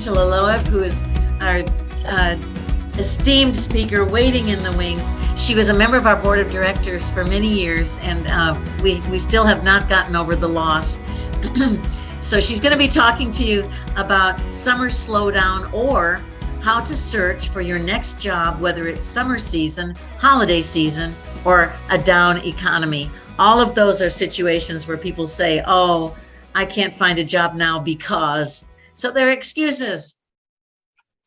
Angela Loeb, who is our esteemed speaker waiting in the wings. She was a member of our board of directors for many years, and we still have not gotten over the loss. So she's going to be talking to you about summer slowdown, or how to search for your next job, whether it's summer season, holiday season, or a down economy. All of those are situations where people say, oh, I can't find a job now because. So they're excuses.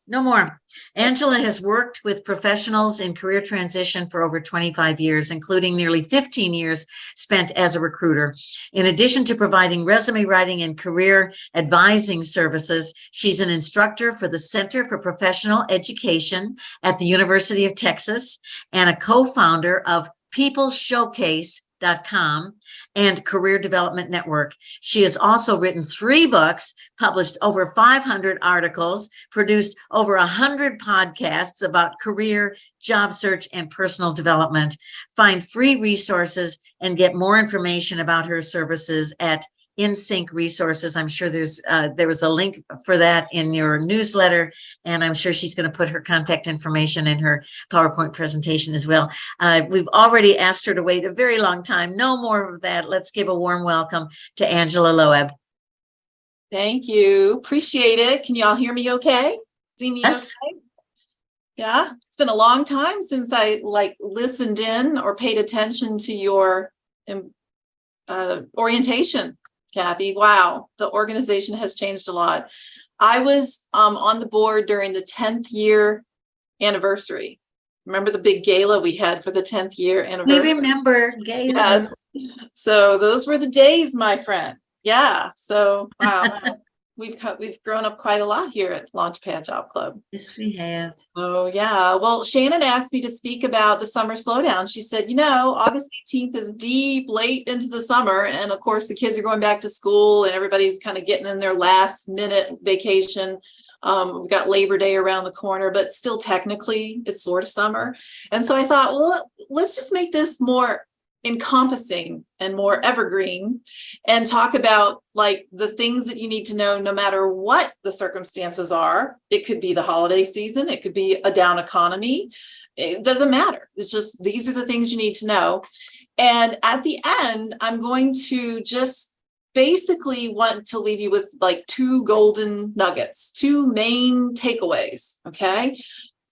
No more. Angela has worked with professionals in career transition for over 25 years, including nearly 15 years spent as a recruiter. In addition to providing resume writing and career advising services, she's an instructor for the Center for Professional Education at the University of Texas and a co-founder of peopleshowcase.com and Career Development Network. She has also written 3 books, published over 500 articles, produced over 100 podcasts about career, job search, and personal development. Find free resources and get more information about her services at InSync Resources. I'm sure there was a link for that in your newsletter, and I'm sure she's going to put her contact information in her PowerPoint presentation as well. We've already asked her to wait a very long time. No more of that. Let's give a warm welcome to Angela Loeb. Thank you. Appreciate it. Can you all hear me okay? See me Yes. okay? Yeah. It's been a long time since I listened in or paid attention to your orientation, Kathy. Wow. The organization has changed a lot. I was on the board during the 10th year anniversary. Remember the big gala we had for the 10th year anniversary? We remember gala. Yes. So those were the days, my friend. Yeah. So wow. We've grown up quite a lot here at Launchpad Job Club. Yes, we have. Oh, yeah. Well, Shannon asked me to speak about the summer slowdown. She said, August 18th is deep, late into the summer. And of course, the kids are going back to school and everybody's kind of getting in their last minute vacation. We've got Labor Day around the corner, but still technically it's sort of summer. And so I thought, well, let's just make this more encompassing and more evergreen and talk about the things that you need to know no matter what the circumstances are. It could be the holiday season. It could be a down economy. It doesn't matter. It's just, these are the things you need to know. And at the end, I'm going to just basically want to leave you with 2 golden nuggets, 2 main takeaways. Okay.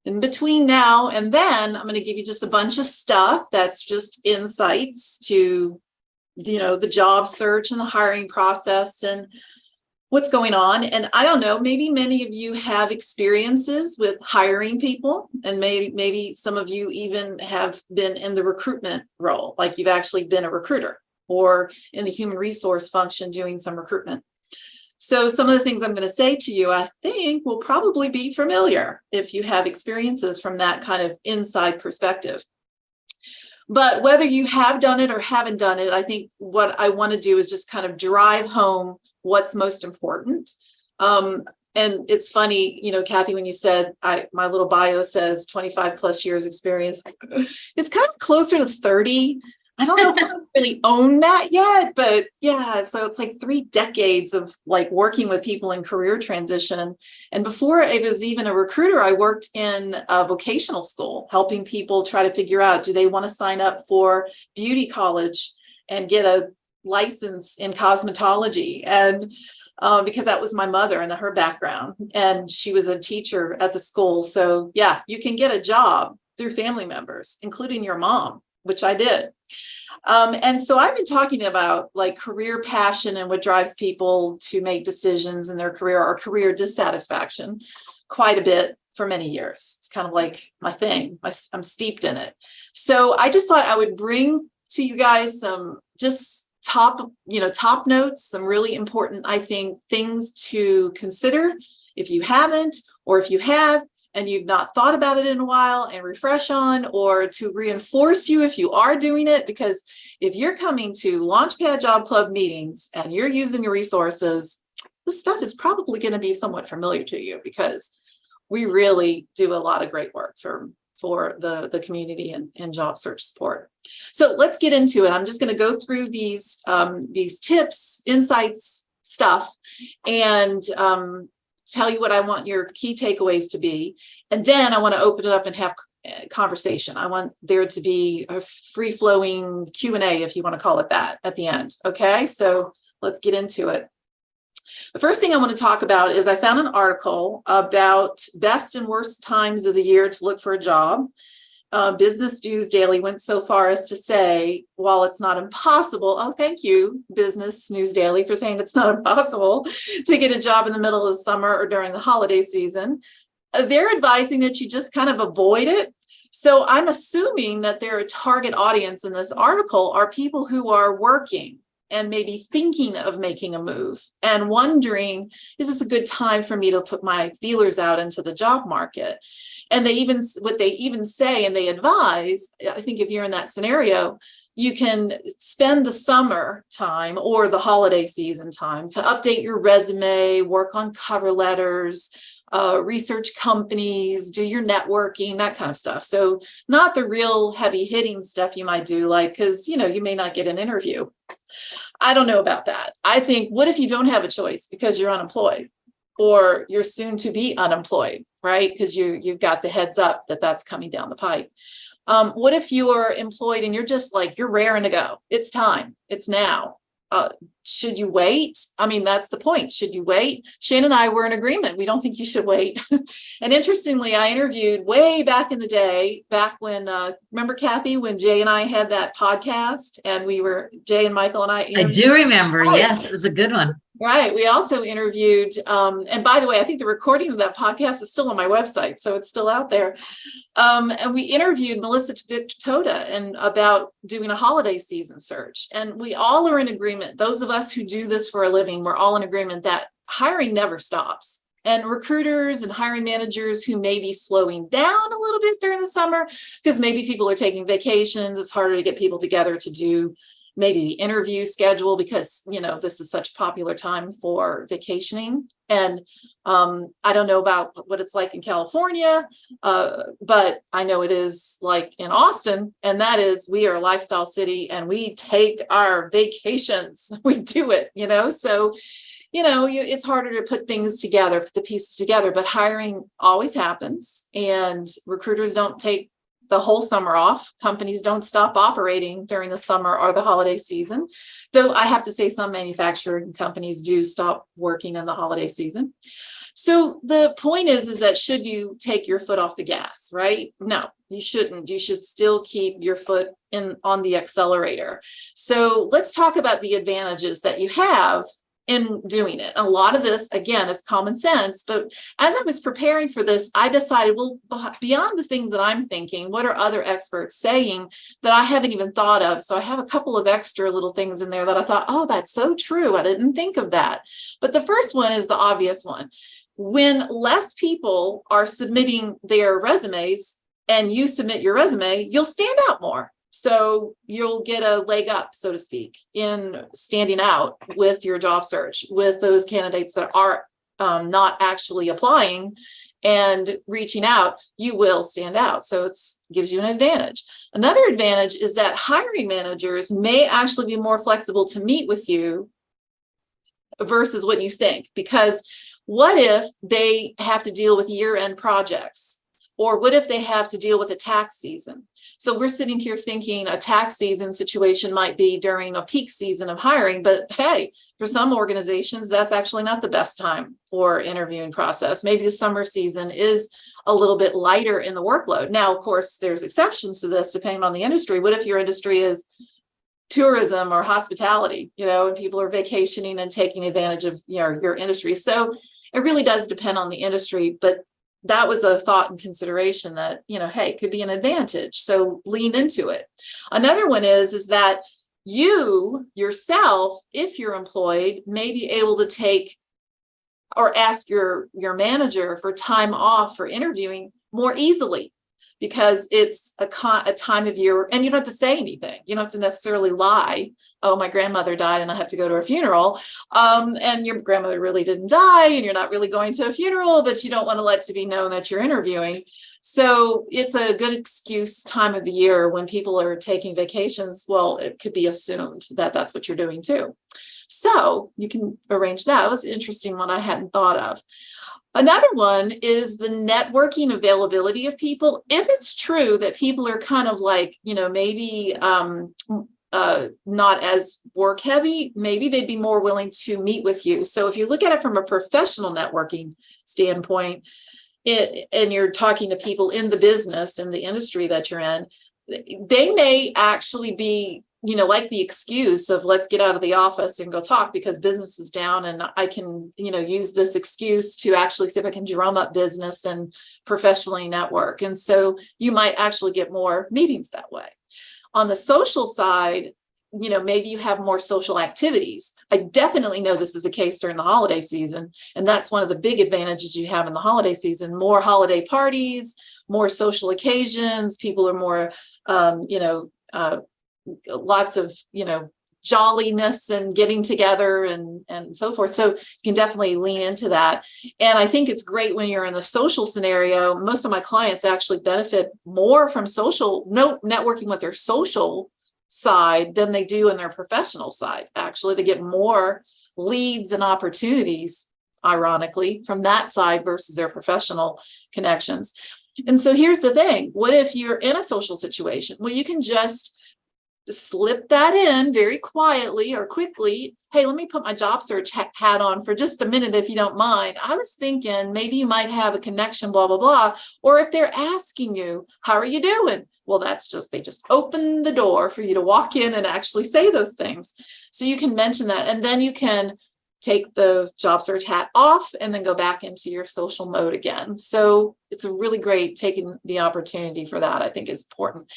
In between now and then, I'm going to give you just a bunch of stuff that's just insights to, the job search and the hiring process and what's going on. And I don't know, maybe many of you have experiences with hiring people, and maybe some of you even have been in the recruitment role, like you've actually been a recruiter or in the human resource function doing some recruitment. So some of the things I'm going to say to you, I think will probably be familiar if you have experiences from that kind of inside perspective. But whether you have done it or haven't done it, I think what I want to do is just kind of drive home what's most important. And it's funny, Kathy, when you said my little bio says 25 plus years experience, it's kind of closer to 30. I don't know if I really own that yet, but yeah, so it's 3 decades of working with people in career transition. And before I was even a recruiter, I worked in a vocational school, helping people try to figure out, do they want to sign up for beauty college and get a license in cosmetology? And because that was my mother and her background, and she was a teacher at the school. So yeah, you can get a job through family members, including your mom, which I did. And so I've been talking about career passion and what drives people to make decisions in their career or career dissatisfaction quite a bit for many years. It's kind of my thing. I'm steeped in it. So I just thought I would bring to you guys some just top notes, some really important, I think, things to consider if you haven't, or if you have and you've not thought about it in a while, and refresh on, or to reinforce you if you are doing it. Because if you're coming to Launchpad Job Club meetings and you're using the resources, this stuff is probably going to be somewhat familiar to you, because we really do a lot of great work for the community and job search support. So let's get into it. I'm just going to go through these tips, insights, stuff, and tell you what I want your key takeaways to be. And then I want to open it up and have conversation. I want there to be a free-flowing Q&A, if you want to call it that, at the end. Okay, so let's get into it. The first thing I want to talk about is I found an article about best and worst times of the year to look for a job. Business News Daily went so far as to say, while it's not impossible, oh, thank you, Business News Daily, for saying it's not impossible to get a job in the middle of the summer or during the holiday season, they're advising that you just kind of avoid it. So I'm assuming that their target audience in this article are people who are working and maybe thinking of making a move and wondering, is this a good time for me to put my feelers out into the job market? And what they even say, and they advise, I think if you're in that scenario, you can spend the summer time or the holiday season time to update your resume, work on cover letters, research companies, do your networking, that kind of stuff. So not the real heavy hitting stuff you might do, like, because, you may not get an interview. I don't know about that. I think, what if you don't have a choice because you're unemployed or you're soon to be unemployed, right? Because you've got the heads up that that's coming down the pipe. What if you're employed and you're just like, you're raring to go? It's time. It's now. Should you wait? I mean, that's the point. Should you wait? Shane and I were in agreement. We don't think you should wait. And interestingly, I interviewed way back in the day, back when, remember, Kathy, when Jay and I had that podcast and Jay and Michael and I I do remember. Right. Yes, it was a good one. Right. We also interviewed, and by the way, I think the recording of that podcast is still on my website, so it's still out there. And we interviewed Melissa Toda and about doing a holiday season search. And we all are in agreement. Those of us who do this for a living, we're all in agreement that hiring never stops. And recruiters and hiring managers who may be slowing down a little bit during the summer, because maybe people are taking vacations, it's harder to get people together to do maybe the interview schedule, because this is such a popular time for vacationing. And I don't know about what it's like in California, but I know it is like in Austin, and that is, we are a lifestyle city and we take our vacations. We do it, so it's harder to put things together, put the pieces together, but hiring always happens, and recruiters don't take the whole summer off. Companies don't stop operating during the summer or the holiday season, though I have to say some manufacturing companies do stop working in the holiday season. So the point is that should you take your foot off the gas, right? No, you shouldn't. You should still keep your foot on the accelerator. So let's talk about the advantages that you have in doing it. A lot of this, again, is common sense. But as I was preparing for this, I decided, well, beyond the things that I'm thinking, what are other experts saying that I haven't even thought of? So I have a couple of extra little things in there that I thought, oh, that's so true. I didn't think of that. But the first one is the obvious one. When less people are submitting their resumes and you submit your resume, you'll stand out more. So you'll get a leg up, so to speak, in standing out with your job search, with those candidates that are not actually applying and reaching out. You will stand out. So it gives you an advantage. Another advantage is that hiring managers may actually be more flexible to meet with you versus what you think. Because what if they have to deal with year-end projects? Or what if they have to deal with a tax season? So we're sitting here thinking a tax season situation might be during a peak season of hiring, but hey, for some organizations, that's actually not the best time for interviewing process. Maybe the summer season is a little bit lighter in the workload. Now, of course, there's exceptions to this depending on the industry. What if your industry is tourism or hospitality, and people are vacationing and taking advantage of your industry? So it really does depend on the industry, but that was a thought and consideration that, hey, it could be an advantage. So lean into it. Another one is that you yourself, if you're employed, may be able to take or ask your manager for time off for interviewing more easily, because it's a time of year and you don't have to say anything. You don't have to necessarily lie. Oh, my grandmother died and I have to go to a funeral. And your grandmother really didn't die and you're not really going to a funeral, but you don't want to let it be known that you're interviewing. So it's a good excuse time of the year when people are taking vacations. Well, it could be assumed that that's what you're doing too. So you can arrange that. It was an interesting one I hadn't thought of. Another one is the networking availability of people. If it's true that people are kind of like, maybe not as work heavy, maybe they'd be more willing to meet with you. So if you look at it from a professional networking standpoint, and you're talking to people in the business, in the industry that you're in, they may actually be, like the excuse of let's get out of the office and go talk because business is down, and I can, use this excuse to actually see if I can drum up business and professionally network. And so you might actually get more meetings that way. On the social side, maybe you have more social activities. I definitely know this is the case during the holiday season. And that's one of the big advantages you have in the holiday season: more holiday parties, more social occasions. People are more, lots of, jolliness and getting together and so forth. So you can definitely lean into that. And I think it's great when you're in the social scenario. Most of my clients actually benefit more from networking with their social side than they do in their professional side. Actually, they get more leads and opportunities, ironically, from that side versus their professional connections. And so here's the thing. What if you're in a social situation? Well, you can just slip that in very quietly or quickly. Hey, let me put my job search hat on for just a minute, if you don't mind. I was thinking maybe you might have a connection, blah, blah, blah. Or if they're asking you, how are you doing? Well, they just open the door for you to walk in and actually say those things. So you can mention that, and then you can take the job search hat off and then go back into your social mode again. So it's a really great taking the opportunity for that. I think is important.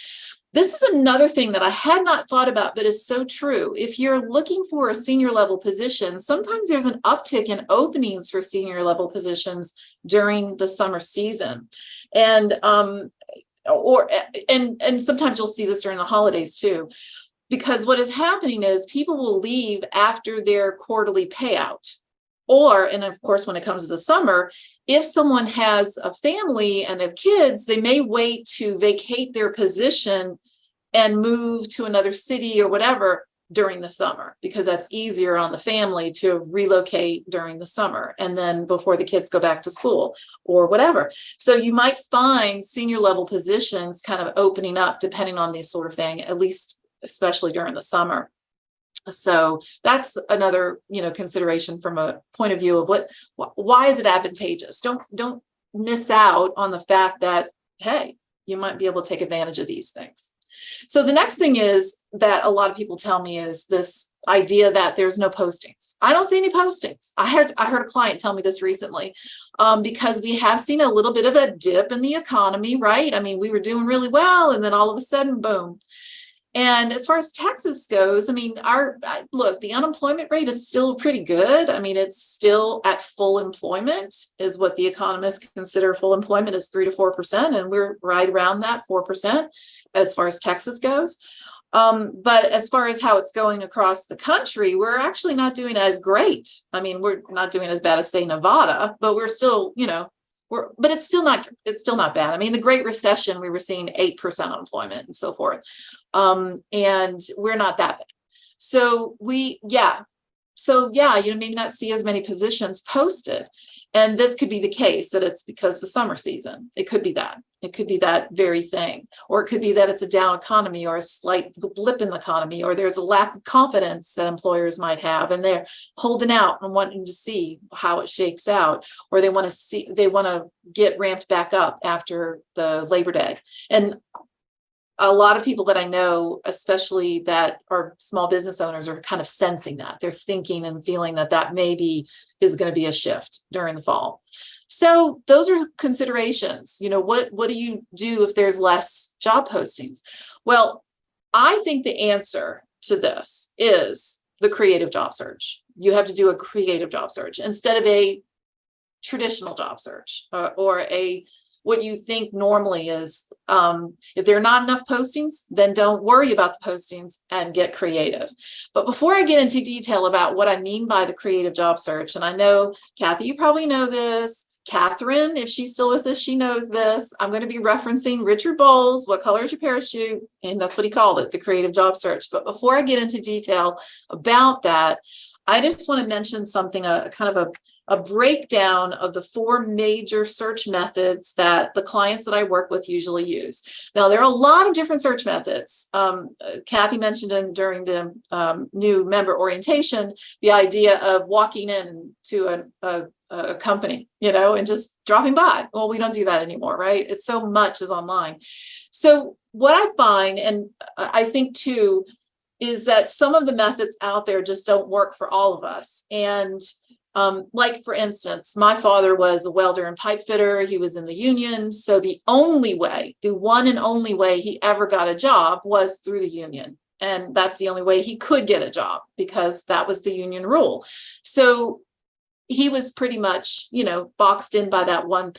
This is another thing that I had not thought about, but is so true. If you're looking for a senior level position, sometimes there's an uptick in openings for senior level positions during the summer season. And sometimes you'll see this during the holidays too, because what is happening is people will leave after their quarterly payout. And of course, when it comes to the summer, if someone has a family and they have kids, they may wait to vacate their position and move to another city or whatever during the summer, because that's easier on the family to relocate during the summer and then before the kids go back to school or whatever. So you might find senior level positions kind of opening up depending on this sort of thing, at least especially during the summer. So that's another, consideration from a point of view of why is it advantageous? Don't miss out on the fact that, hey, you might be able to take advantage of these things. So the next thing is that a lot of people tell me is this idea that there's no postings. I don't see any postings. I heard a client tell me this recently, because we have seen a little bit of a dip in the economy, right? I mean, we were doing really well, and then all of a sudden, boom. And as far as Texas goes, I mean, the unemployment rate is still pretty good. I mean, it's still at full employment, is what the economists consider full employment is 3 to 4%. And we're right around that 4% as far as Texas goes. But as far as how it's going across the country, we're actually not doing as great. I mean, we're not doing as bad as, say, Nevada, but we're still, but it's still not bad. I mean, the Great Recession, we were seeing 8% unemployment and so forth. And we're not that bad. So maybe not see as many positions posted. And this could be the case that it's because the summer season. It could be that. It could be that very thing. Or it could be that it's a down economy or a slight blip in the economy, or there's a lack of confidence that employers might have, and they're holding out and wanting to see how it shakes out, or they want to get ramped back up after the Labor Day. And a lot of people that I know, especially that are small business owners, are kind of sensing that. They're thinking and feeling that maybe is going to be a shift during the fall. So those are considerations. What do you do if there's less job postings? Well, I think the answer to this is the creative job search. You have to do a creative job search instead of a traditional job search or what you think normally is. If there are not enough postings, then don't worry about the postings and get creative. But before I get into detail about what I mean by the creative job search, and I know, Kathy, you probably know this. Catherine, if she's still with us, she knows this. I'm going to be referencing Richard Bowles, What Color is Your Parachute? And that's what he called it, the creative job search. But before I get into detail about that, I just want to mention something, a kind of a breakdown of the 4 major search methods that the clients that I work with usually use. Now, there are a lot of different search methods. Kathy mentioned during the new member orientation, the idea of walking in to a company, and just dropping by. Well, we don't do that anymore, right? It's so much is online. So what I find, and I think too, is that some of the methods out there just don't work for all of us. And like, for instance, my father was a welder and pipe fitter. He was in the union. So the one and only way he ever got a job was through the union. And that's the only way he could get a job, because that was the union rule. So he was pretty much, boxed in by that one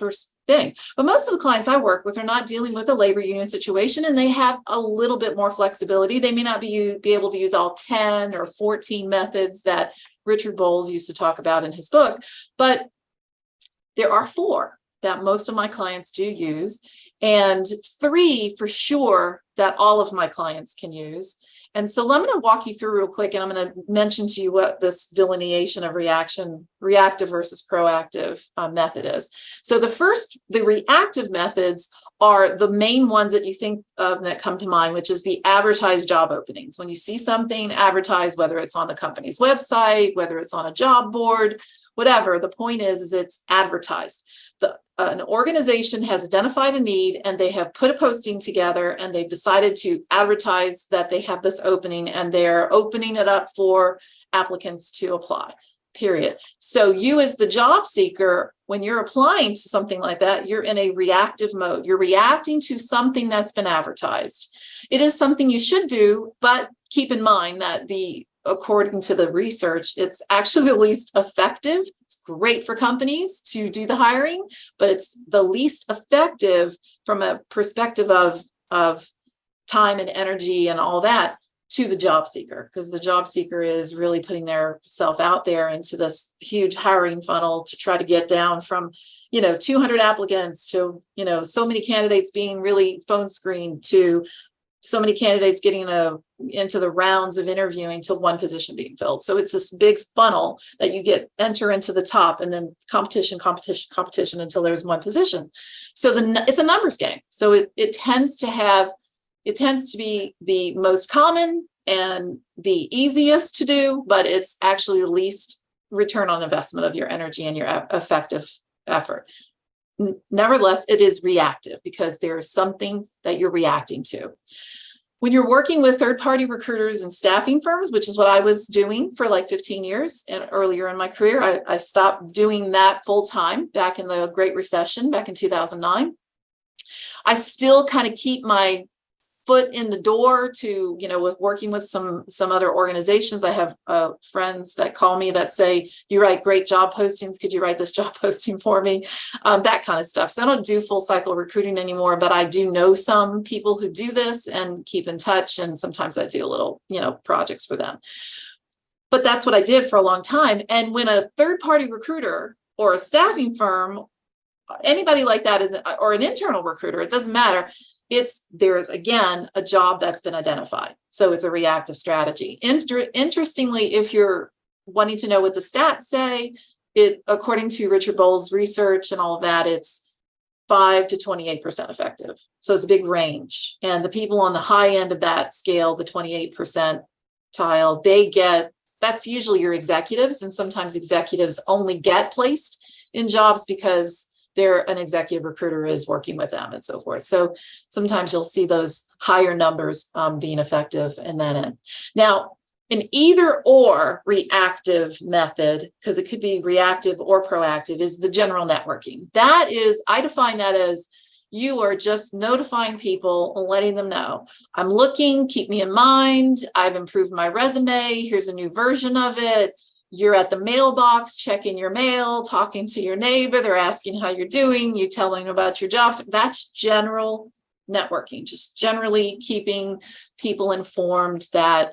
thing. But most of the clients I work with are not dealing with a labor union situation, and they have a little bit more flexibility. They may not be able to use all 10 or 14 methods that Richard Bowles used to talk about in his book, but there are 4 that most of my clients do use, and 3 for sure that all of my clients can use. And so I'm going to walk you through real quick, and I'm going to mention to you what this delineation of reactive versus proactive method is. So the reactive methods are the main ones that you think of that come to mind, which is the advertised job openings. When you see something advertised, whether it's on the company's website, whether it's on a job board, whatever, the point is it's advertised. An organization has identified a need, and they have put a posting together, and they've decided to advertise that they have this opening, and they're opening it up for applicants to apply, period. So you, as the job seeker, when you're applying to something like that, you're in a reactive mode. You're reacting to something that's been advertised. It is something you should do, but keep in mind that according to the research, it's actually the least effective. It's great for companies to do the hiring, but it's the least effective from a perspective of time and energy and all that to the job seeker, because the job seeker is really putting their self out there into this huge hiring funnel to try to get down from 200 applicants to so many candidates being really phone screened to so many candidates getting into the rounds of interviewing to one position being filled. So it's this big funnel that you enter into the top, and then competition until there's one position. So it's a numbers game. So it tends to be the most common and the easiest to do, but it's actually the least return on investment of your energy and your effective effort. Nevertheless, it is reactive because there is something that you're reacting to. When you're working with third-party recruiters and staffing firms, which is what I was doing for like 15 years and earlier in my career, I stopped doing that full time back in the Great Recession, back in 2009. I still kind of keep my foot in the door to, with working with some other organizations. I have friends that call me that say, you write great job postings. Could you write this job posting for me? That kind of stuff. So I don't do full cycle recruiting anymore, but I do know some people who do this and keep in touch. And sometimes I do little, projects for them. But that's what I did for a long time. And when a third party recruiter or a staffing firm, anybody like that or an internal recruiter, it doesn't matter. There's again a job that's been identified. So it's a reactive strategy. Interestingly, if you're wanting to know what the stats say, according to Richard Bowles' research and all of that, it's 5 to 28% effective. So it's a big range. And the people on the high end of that scale, the 28% tile, that's usually your executives. And sometimes executives only get placed in jobs because an executive recruiter is working with them and so forth. So sometimes you'll see those higher numbers being effective in that end. Now, an either or reactive method, because it could be reactive or proactive, is the general networking. That is, I define that as you are just notifying people and letting them know, I'm looking, keep me in mind, I've improved my resume, here's a new version of it. You're at the mailbox, checking your mail, talking to your neighbor, they're asking how you're doing, you telling them about your jobs. That's general networking, just generally keeping people informed and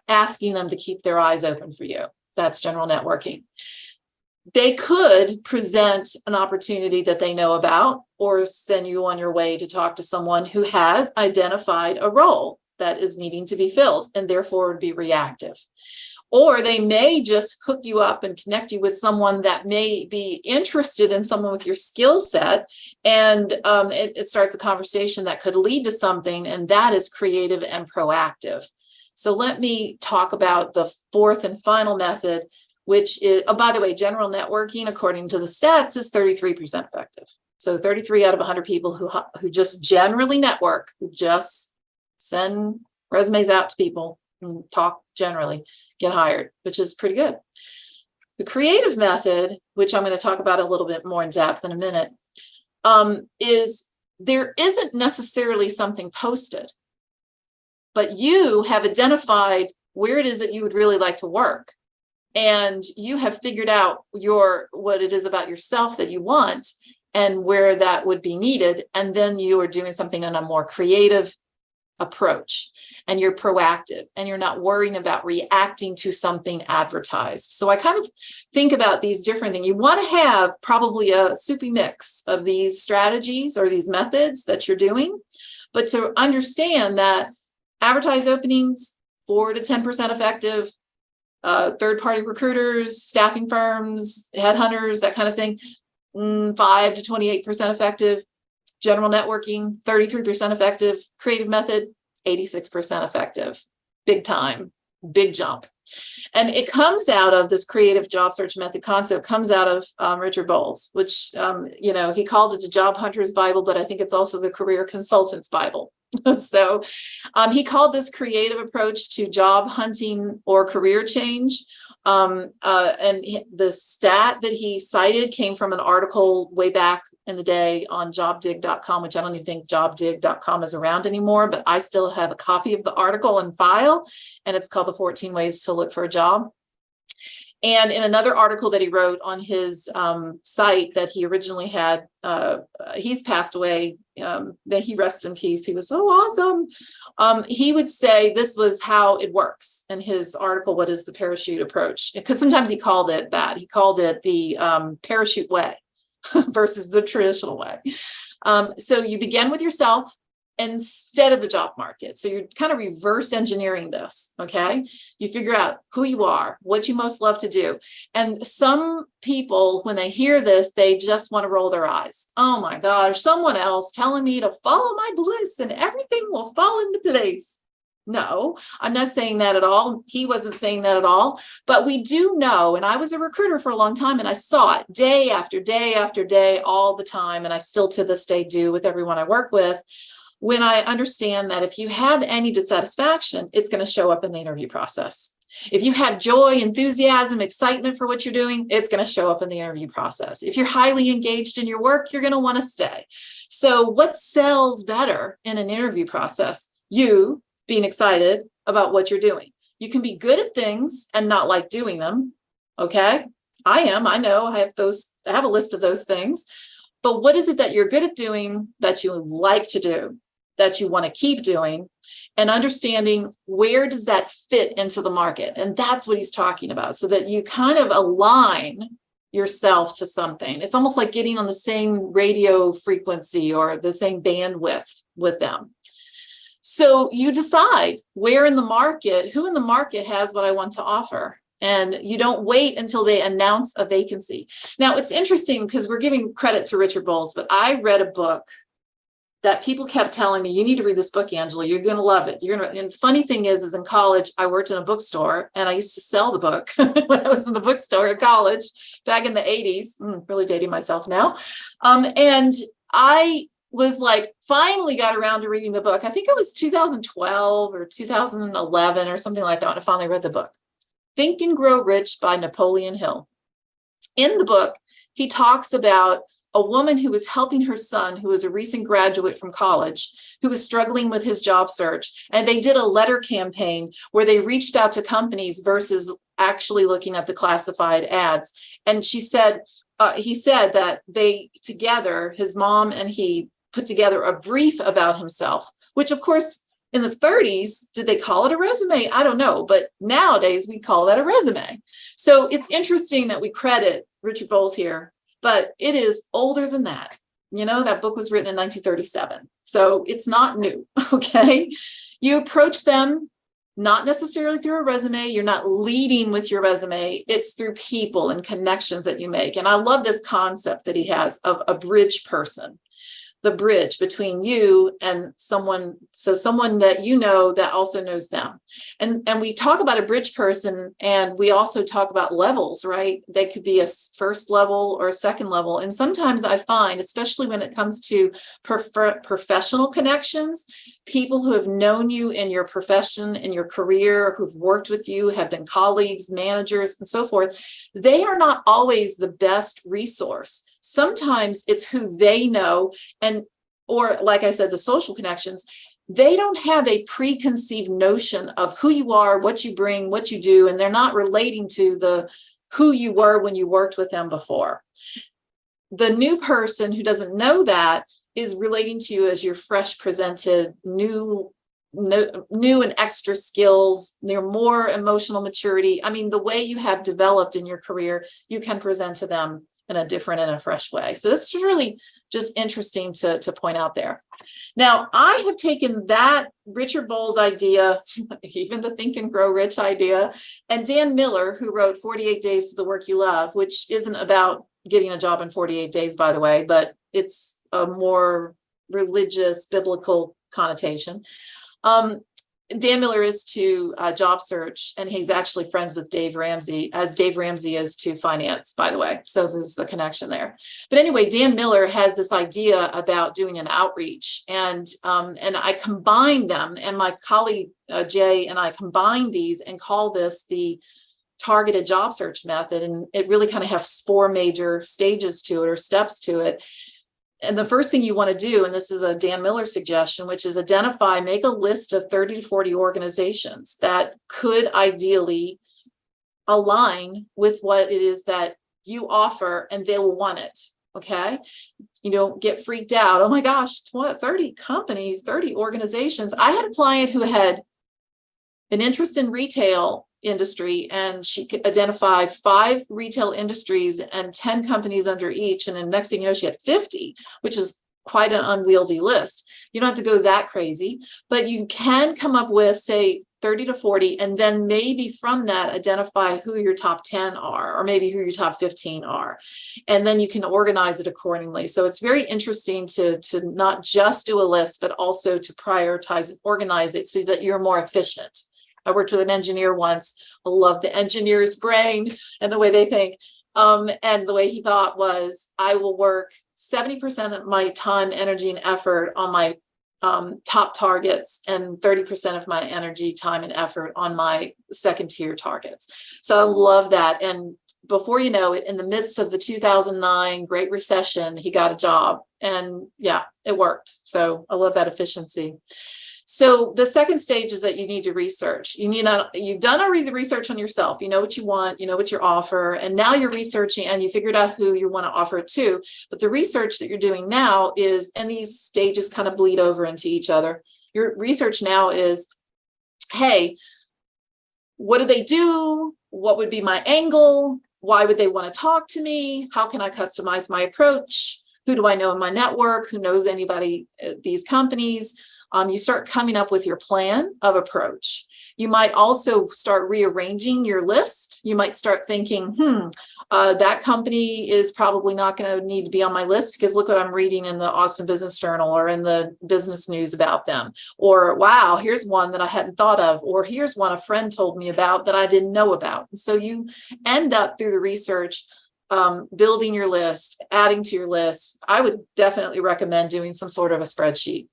asking them to keep their eyes open for you. That's general networking. They could present an opportunity that they know about or send you on your way to talk to someone who has identified a role that is needing to be filled and therefore would be reactive. Or they may just hook you up and connect you with someone that may be interested in someone with your skill set. And it starts a conversation that could lead to something. And that is creative and proactive. So let me talk about the fourth and final method, which is, oh, by the way, general networking, according to the stats, is 33% effective. So 33 out of 100 people who just generally network, who just send resumes out to people and talk generally, get hired, which is pretty good. The creative method, which I'm going to talk about a little bit more in depth in a minute, is there isn't necessarily something posted, but you have identified where it is that you would really like to work. And you have figured out what it is about yourself that you want and where that would be needed. And then you are doing something in a more creative approach, and you're proactive, and you're not worrying about reacting to something advertised. So I kind of think about these different things. You want to have probably a soupy mix of these strategies or these methods that you're doing, but to understand that advertised openings, 4 to 10% effective, third-party recruiters, staffing firms, headhunters, that kind of thing, 5 to 28% effective. General networking, 33% effective. Creative method, 86% effective. Big time, big jump. And it comes out of this creative job search method concept, comes out of Richard Bowles, which, he called it the job hunter's Bible, but I think it's also the career consultant's Bible. So he called this creative approach to job hunting or career change. And the stat that he cited came from an article way back in the day on jobdig.com, which I don't even think jobdig.com is around anymore, but I still have a copy of the article in file, and it's called The 14 Ways to Look for a Job. And in another article that he wrote on his site that he originally had, he's passed away, may he rest in peace. He was so awesome. He would say this was how it works in his article, What is the Parachute Approach? Because sometimes he called it that. He called it the parachute way versus the traditional way. So you begin with yourself instead of the job market. So you're kind of reverse engineering this, okay? You figure out who you are, what you most love to do. And some people, when they hear this, they just want to roll their eyes. Oh my gosh, someone else telling me to follow my bliss and everything will fall into place. No, I'm not saying that at all. He wasn't saying that at all. But we do know, and I was a recruiter for a long time, and I saw it day after day after day, all the time. And I still to this day do with everyone I work with. When I understand that if you have any dissatisfaction, it's going to show up in the interview process. If you have joy, enthusiasm, excitement for what you're doing, it's going to show up in the interview process. If you're highly engaged in your work, you're going to want to stay. So what sells better in an interview process? You being excited about what you're doing. You can be good at things and not like doing them. Okay. I know I have a list of those things, but what is it that you're good at doing that you like to do, that you want to keep doing, and understanding where does that fit into the market? And that's what he's talking about, so that you kind of align yourself to something. It's almost like getting on the same radio frequency or the same bandwidth with them. So you decide who in the market has what I want to offer. And you don't wait until they announce a vacancy. Now, it's interesting because we're giving credit to Richard Bowles, but I read a book that people kept telling me, you need to read this book, Angela. You're going to love it. And the funny thing is in college, I worked in a bookstore and I used to sell the book when I was in the bookstore at college back in the 80s. Really dating myself now. And I was like, finally got around to reading the book. I think it was 2012 or 2011 or something like that when I finally read the book. Think and Grow Rich by Napoleon Hill. In the book, he talks about a woman who was helping her son, who was a recent graduate from college, who was struggling with his job search. And they did a letter campaign where they reached out to companies versus actually looking at the classified ads. And he said that they together, his mom and he, put together a brief about himself, which of course, in the 30s, did they call it a resume? I don't know. But nowadays, we call that a resume. So it's interesting that we credit Richard Bowles here, but it is older than that. You know, that book was written in 1937. So it's not new. Okay. You approach them not necessarily through a resume. You're not leading with your resume. It's through people and connections that you make. And I love this concept that he has of a bridge person, the bridge between you and someone, so someone that you know that also knows them. And we talk about a bridge person, and we also talk about levels, right? They could be a first level or a second level. And sometimes I find, especially when it comes to professional connections, people who have known you in your profession, in your career, who've worked with you, have been colleagues, managers, and so forth, they are not always the best resource. Sometimes it's who they know, and or like I said, the social connections, they don't have a preconceived notion of who you are, what you bring, what you do, and they're not relating to the who you were when you worked with them before. The new person who doesn't know that is relating to you as your fresh presented, new and extra skills, their more emotional maturity. I mean, the way you have developed in your career, you can present to them in a different and a fresh way. So that's really just interesting to point out there. Now, I have taken that Richard Bowles idea, even the Think and Grow Rich idea, and Dan Miller, who wrote 48 Days to the Work You Love, which isn't about getting a job in 48 days, by the way, but it's a more religious, biblical connotation. Dan Miller is to job search, and he's actually friends with Dave Ramsey, as Dave Ramsey is to finance, by the way. So there's a connection there. But anyway, Dan Miller has this idea about doing an outreach, and I combine them, and my colleague Jay and I combine these and call this the targeted job search method. And it really kind of has 4 major stages to it, or steps to it. And the first thing you want to do, and this is a Dan Miller suggestion, which is make a list of 30 to 40 organizations that could ideally align with what it is that you offer, and they will want it. Okay. You don't get freaked out. Oh my gosh, 30 companies, 30 organizations. I had a client who had an interest in retail industry, and she could identify 5 retail industries and 10 companies under each. And then next thing you know, she had 50, which is quite an unwieldy list. You don't have to go that crazy, but you can come up with, say, 30 to 40, and then maybe from that identify who your top 10 are, or maybe who your top 15 are. And then you can organize it accordingly. So it's very interesting to not just do a list, but also to prioritize and organize it so that you're more efficient. I worked with an engineer once. I love the engineer's brain and the way they think. And the way he thought was, I will work 70% of my time, energy, and effort on my top targets, and 30% of my energy, time, and effort on my second tier targets. So I love that. And before you know it, in the midst of the 2009 Great Recession, he got a job, and yeah, it worked. So I love that efficiency. So the second stage is that you need to research. You've done a research on yourself. You know what you want, you know what your offer, and now you're researching and you figured out who you want to offer it to. But the research that you're doing now is, and these stages kind of bleed over into each other. Your research now is, hey, what do they do? What would be my angle? Why would they want to talk to me? How can I customize my approach? Who do I know in my network? Who knows anybody at these companies? You start coming up with your plan of approach. You might also start rearranging your list. You might start thinking, that company is probably not going to need to be on my list because look what I'm reading in the Austin Business Journal or in the business news about them. Or, wow, here's one that I hadn't thought of. Or here's one a friend told me about that I didn't know about. And so you end up through the research building your list, adding to your list. I would definitely recommend doing some sort of a spreadsheet.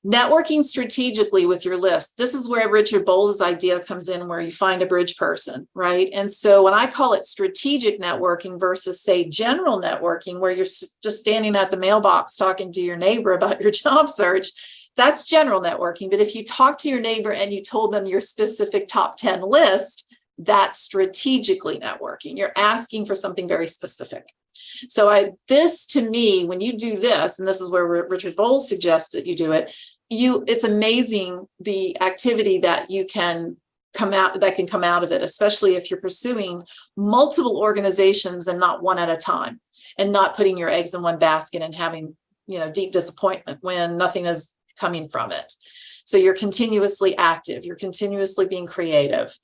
Networking strategically with your list. This is where Richard Bowles' idea comes in, where you find a bridge person, right? And so when I call it strategic networking versus, say, general networking, where you're just standing at the mailbox talking to your neighbor about your job search, that's general networking. But if you talk to your neighbor and you told them your specific top 10 list, that's strategically networking. You're asking for something very specific. So this to me, when you do this, and this is where Richard Bowles suggests that you do it, it's amazing the activity that you can come out of it, especially if you're pursuing multiple organizations and not one at a time, and not putting your eggs in one basket and having, deep disappointment when nothing is coming from it. So you're continuously active. You're continuously being creative.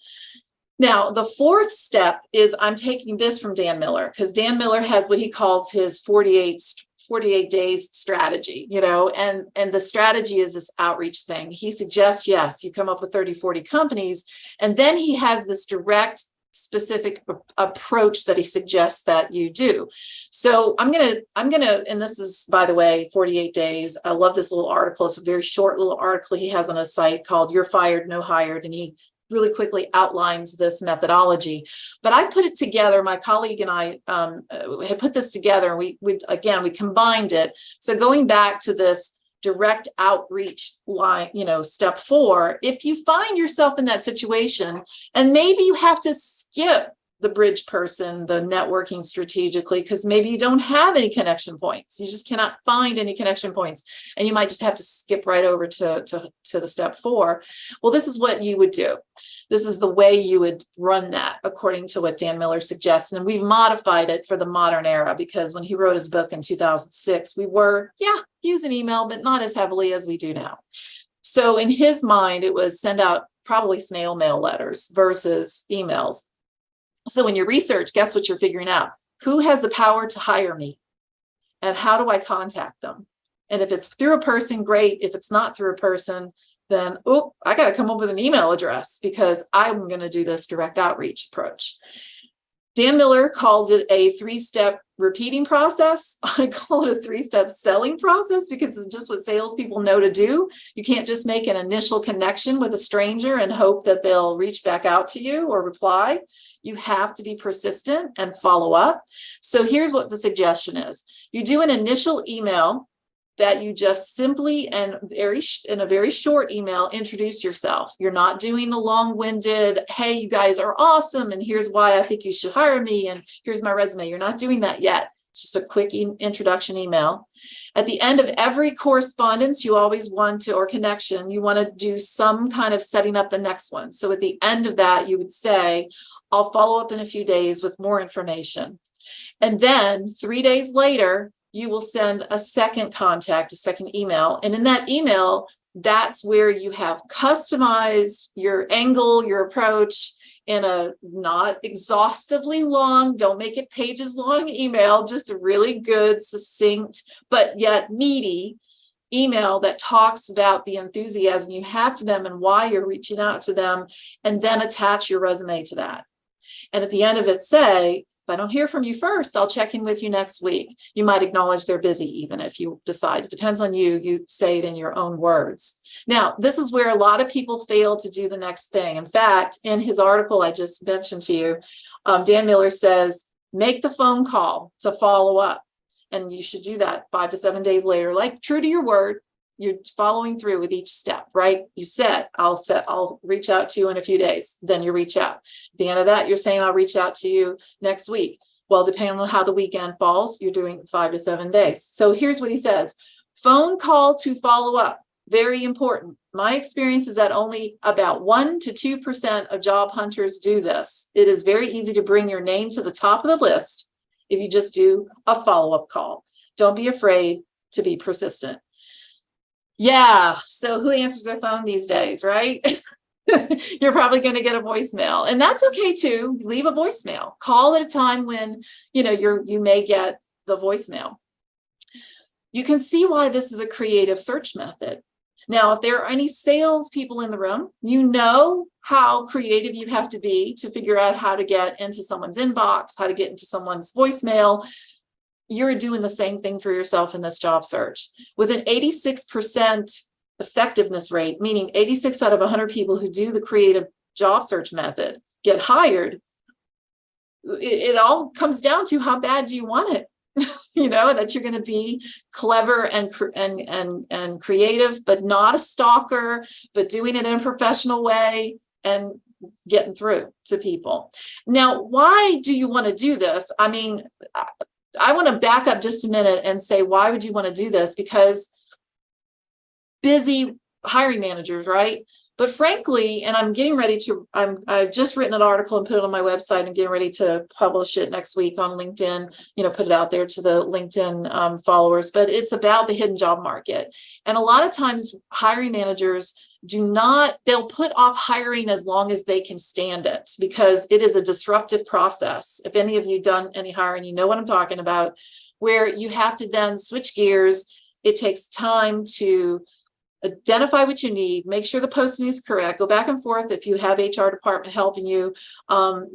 Now, the fourth step is I'm taking this from Dan Miller, because Dan Miller has what he calls his 48 days strategy, and the strategy is this outreach thing. He suggests, yes, you come up with 30, 40 companies, and then he has this direct, specific approach that he suggests that you do. So I'm gonna, and this is, by the way, 48 days. I love this little article. It's a very short little article he has on a site called "You're Fired, No Hired," and he really quickly outlines this methodology. But I put it together. My colleague and I had put this together, and we combined it. So going back to this direct outreach line, step 4, if you find yourself in that situation, and maybe you have to skip the bridge person, the networking strategically, because maybe you don't have any connection points. You just cannot find any connection points, and you might just have to skip right over to the step 4. Well, this is what you would do. This is the way you would run that according to what Dan Miller suggests. And we've modified it for the modern era, because when he wrote his book in 2006, we were, using email, but not as heavily as we do now. So in his mind, it was send out probably snail mail letters versus emails. So when you research, guess what you're figuring out? Who has the power to hire me? And how do I contact them? And if it's through a person, great. If it's not through a person, then, I got to come up with an email address, because I'm going to do this direct outreach approach. Dan Miller calls it a 3-step repeating process. I call it a 3-step selling process, because it's just what salespeople know to do. You can't just make an initial connection with a stranger and hope that they'll reach back out to you or reply. You have to be persistent and follow up. So here's what the suggestion is. You do an initial email that you just simply and in a very short email, introduce yourself. You're not doing the long-winded, hey, you guys are awesome, and here's why I think you should hire me, and here's my resume. You're not doing that yet. It's just a quick introduction email. At the end of every correspondence, you always want to, or connection, you want to do some kind of setting up the next one. So at the end of that, you would say, I'll follow up in a few days with more information. And then 3 days later, you will send a second email. And in that email, that's where you have customized your angle, your approach in a not exhaustively long, don't make it pages long email, just a really good, succinct, but yet meaty email that talks about the enthusiasm you have for them and why you're reaching out to them, and then attach your resume to that. And at the end of it, say, if I don't hear from you first, I'll check in with you next week. You might acknowledge they're busy, even if you decide. It depends on you. You say it in your own words. Now, this is where a lot of people fail to do the next thing. In fact, in his article I just mentioned to you, Dan Miller says, make the phone call to follow up. And you should do that 5 to 7 days later, like true to your word. You're following through with each step, right? You said, I'll reach out to you in a few days. Then you reach out. At the end of that, you're saying, I'll reach out to you next week. Well, depending on how the weekend falls, you're doing 5 to 7 days. So here's what he says. Phone call to follow up. Very important. My experience is that only about 1 to 2% of job hunters do this. It is very easy to bring your name to the top of the list if you just do a follow-up call. Don't be afraid to be persistent. Yeah. So who answers their phone these days, right? You're probably going to get a voicemail, and that's okay too. Leave a voicemail. Call at a time when, you may get the voicemail. You can see why this is a creative search method. Now, if there are any sales people in the room, you know how creative you have to be to figure out how to get into someone's inbox, how to get into someone's voicemail. You're doing the same thing for yourself in this job search. With an 86% effectiveness rate, meaning 86 out of 100 people who do the creative job search method get hired, it all comes down to how bad do you want it? That you're going to be clever and creative, but not a stalker, but doing it in a professional way and getting through to people. Now, why do you want to do this? I mean, I want to back up just a minute and say, why would you want to do this? Because busy hiring managers, right? But frankly, and I've just written an article and put it on my website and getting ready to publish it next week on LinkedIn, put it out there to the LinkedIn followers, but it's about the hidden job market. And a lot of times hiring managers they'll put off hiring as long as they can stand it, because it is a disruptive process. If any of you done any hiring, you know what I'm talking about, where you have to then switch gears. It takes time to identify what you need, make sure the posting is correct, go back and forth if you have HR department helping you,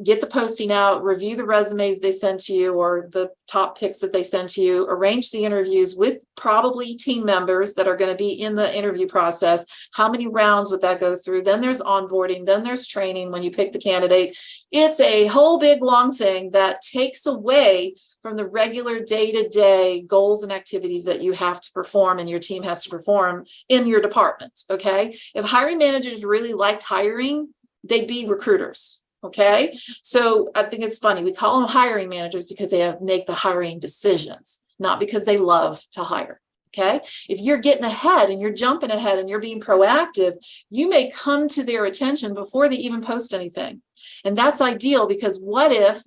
get the posting out, review the resumes they send to you or the top picks that they send to you, arrange the interviews with probably team members that are going to be in the interview process. How many rounds would that go through? Then there's onboarding, then there's training when you pick the candidate. It's a whole big long thing that takes away from the regular day-to-day goals and activities that you have to perform and your team has to perform in your department, okay? If hiring managers really liked hiring, they'd be recruiters, okay? So I think it's funny. We call them hiring managers because they make the hiring decisions, not because they love to hire, okay? If you're getting ahead and you're jumping ahead and you're being proactive, you may come to their attention before they even post anything. And that's ideal, because what if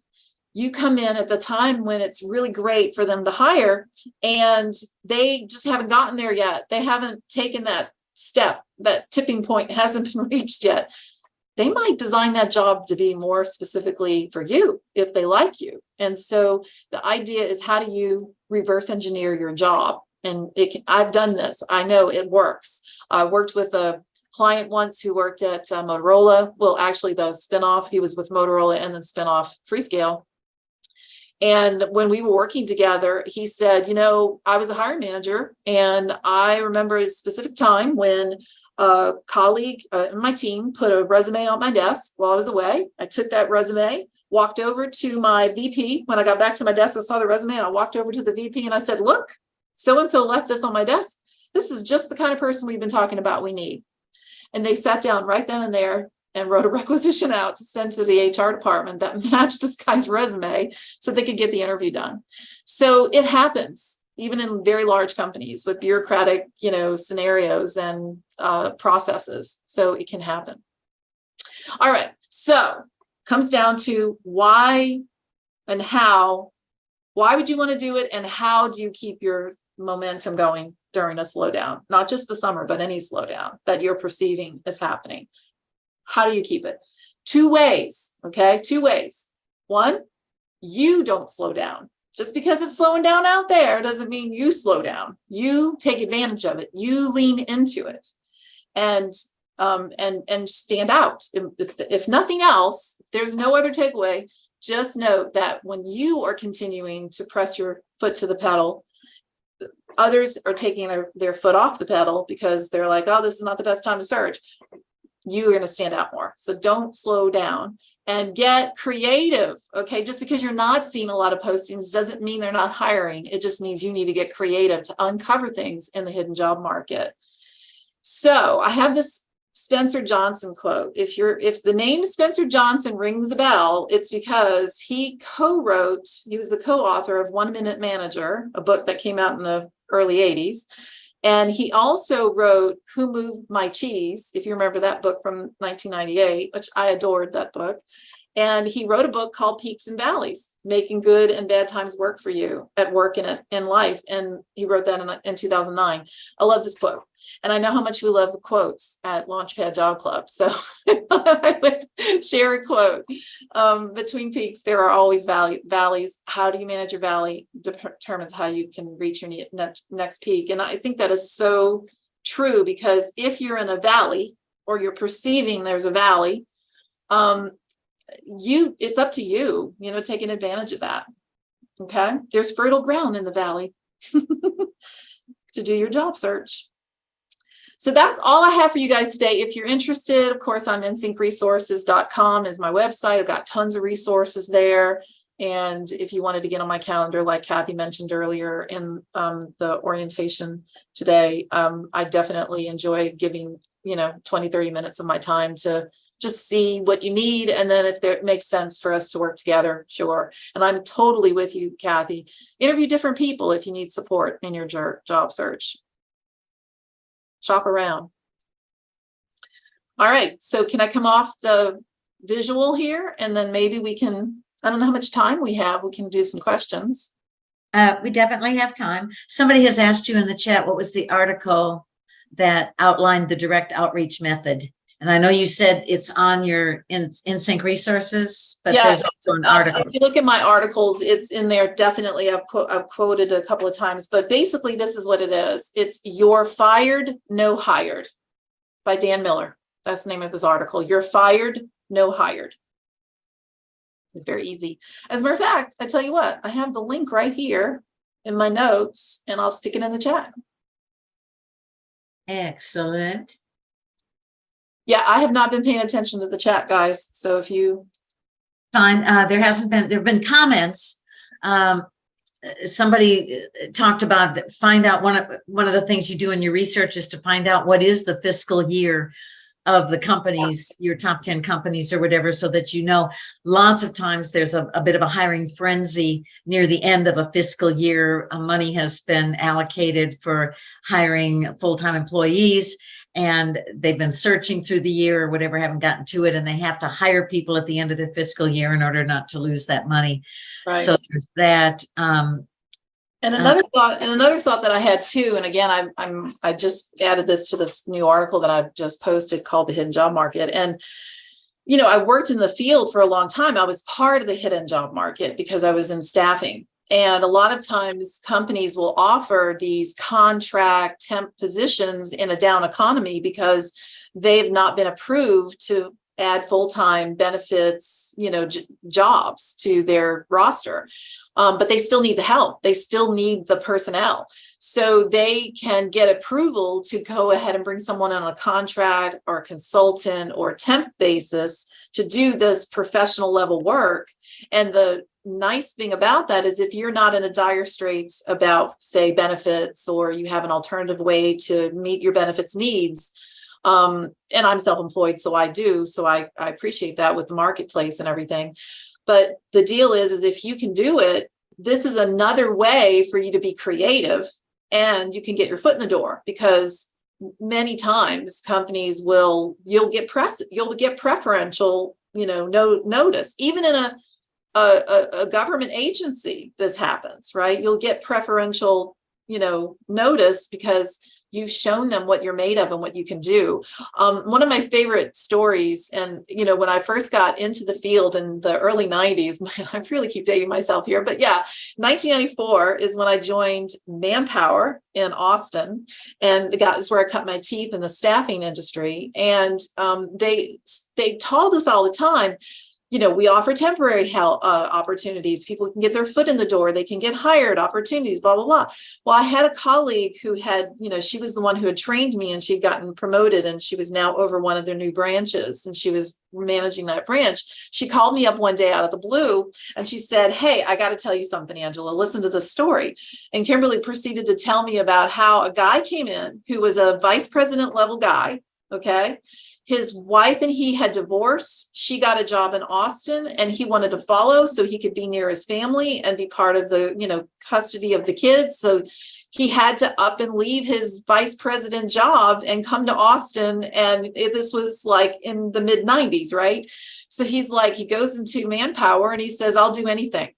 you come in at the time when it's really great for them to hire and they just haven't gotten there yet? They haven't taken that step, that tipping point hasn't been reached yet. They might design that job to be more specifically for you if they like you. And so the idea is, how do you reverse engineer your job? And I've done this. I know it works. I worked with a client once who worked at Motorola. Well, actually the spinoff, he was with Motorola and then spinoff Freescale. And when we were working together, he said, you know, I was a hiring manager, and I remember a specific time when a colleague in my team put a resume on my desk while I was away. I took that resume, walked over to my VP. When I got back to my desk, I saw the resume and I walked over to the VP and I said, look, so-and-so left this on my desk. This is just the kind of person we've been talking about we need. And they sat down right then and there and wrote a requisition out to send to the HR department that matched this guy's resume so they could get the interview done. So it happens even in very large companies with bureaucratic, scenarios and processes. So it can happen. All right. So comes down to why and how. Why would you want to do it? And how do you keep your momentum going during a slowdown? Not just the summer, but any slowdown that you're perceiving is happening. How do you keep it? 2 ways, okay? 2 ways. 1, you don't slow down. Just because it's slowing down out there doesn't mean you slow down. You take advantage of it. You lean into it, and stand out. If nothing else, there's no other takeaway. Just note that when you are continuing to press your foot to the pedal, others are taking their foot off the pedal because they're like, oh, this is not the best time to search. You're going to stand out more. So don't slow down and get creative. Okay. Just because you're not seeing a lot of postings doesn't mean they're not hiring. It just means you need to get creative to uncover things in the hidden job market. So I have this Spencer Johnson quote. If the name Spencer Johnson rings a bell, it's because he was the co-author of 1 Minute Manager, a book that came out in the early 80s. And he also wrote Who Moved My Cheese, if you remember that book from 1998, which I adored that book. And he wrote a book called Peaks and Valleys, Making Good and Bad Times Work for You at Work and in Life. And he wrote that in 2009. I love this book. And I know how much we love the quotes at Launchpad Job Club. So I would share a quote. Between peaks, there are always valleys. How do you manage your valley determines how you can reach your next peak. And I think that is so true, because if you're in a valley or you're perceiving there's a valley, it's up to you, taking advantage of that. Okay. There's fertile ground in the valley to do your job search. So that's all I have for you guys today. If you're interested, of course, I'm insyncresources.com is my website. I've got tons of resources there. And if you wanted to get on my calendar, like Kathy mentioned earlier in the orientation today, I definitely enjoy giving, 20, 30 minutes of my time to just see what you need. And then if it makes sense for us to work together, sure. And I'm totally with you, Kathy. Interview different people if you need support in your job search. Shop around. All right. So can I come off the visual here? And then maybe we can, I don't know how much time we have. We can do some questions. We definitely have time. Somebody has asked you in the chat, what was the article that outlined the direct outreach method. And I know you said it's on your InSync resources, but Yeah, there's also an article. if you look at my articles, it's in there. Definitely, I've quoted a couple of times, but basically this is what it is. It's "You're Fired, No Hired" by Dan Miller. That's the name of his article. You're fired, no hired. It's very easy. As a matter of fact, I tell you what, I have the link right here in my notes, and I'll stick it in the chat. Excellent. Yeah, I have not been paying attention to the chat, guys. So if you Fine, there have been comments. Somebody talked about find out one of the things you do in your research is to find out what is the fiscal year of the companies, your top 10 companies or whatever, so that you know. Lots of times there's a bit of a hiring frenzy near the end of a fiscal year. Money has been allocated for hiring full-time employees, and they've been searching through the year or whatever, haven't gotten to it, and they have to hire people at the end of their fiscal year in order not to lose that money. right. So there's that. And another thought that I had too, and again, I just added this to this new article that I've just posted called "The Hidden Job Market." And you know, I worked in the field for a long time. I was part of the hidden job market because I was in staffing. And a lot of times companies will offer these contract temp positions in a down economy because they've not been approved to add full-time benefits, you know, jobs to their roster. But they still need the help. They still need the personnel. So they can get approval to go ahead and bring someone on a contract or a consultant or temp basis to do this professional level work. And the nice thing about that is if you're not in a dire straits about, say, benefits, or you have an alternative way to meet your benefits needs, and I'm self-employed, so I do. So I appreciate that with the marketplace and everything. But the deal is if you can do it, this is another way for you to be creative, and you can get your foot in the door, because many times companies you'll get preferential, you know, notice. Even in a government agency, this happens, right? You'll get preferential, you know, notice because you've shown them what you're made of and what you can do. One of my favorite stories, and, you know, when I first got into the field in the early 90s, I really keep dating myself here, but yeah, 1994 is when I joined Manpower in Austin, and it's where I cut my teeth in the staffing industry. And they told us all the time, you know, we offer temporary help opportunities. People can get their foot in the door. They can get hired, opportunities, blah, blah, blah. Well, I had a colleague who had, you know, she was the one who had trained me, and she'd gotten promoted, and she was now over one of their new branches, and she was managing that branch. She called me up one day out of the blue, and she said, "Hey, I got to tell you something, Angela. Listen to this story." And Kimberly proceeded to tell me about how a guy came in who was a vice president level guy. Okay. His wife and he had divorced. She got a job in Austin, and he wanted to follow so he could be near his family and be part of the, you know, custody of the kids. So he had to up and leave his vice president job and come to Austin. And this was like in the mid 90s, right? So he's like, he goes into Manpower and he says, "I'll do anything.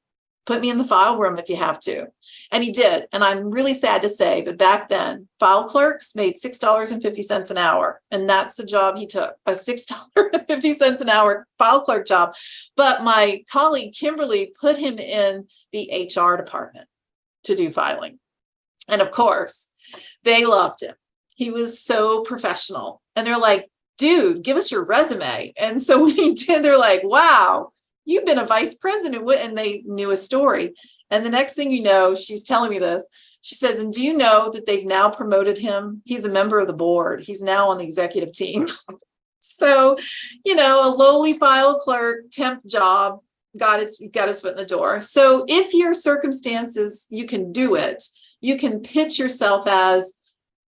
Put me in the file room if you have to." And he did. And I'm really sad to say, but back then, file clerks made $6.50 an hour. And that's the job he took, a $6.50 an hour file clerk job. But my colleague, Kimberly, put him in the HR department to do filing. And of course, they loved him. He was so professional. And they're like, "Dude, give us your resume." And so when he did, they're like, "Wow, you've been a vice president," and they knew a story. And the next thing you know, she's telling me this. She says, "And do you know that they've now promoted him? He's a member of the board. He's now on the executive team." So, you know, a lowly file clerk temp job got his foot in the door. So if your circumstances, you can do it. You can pitch yourself as,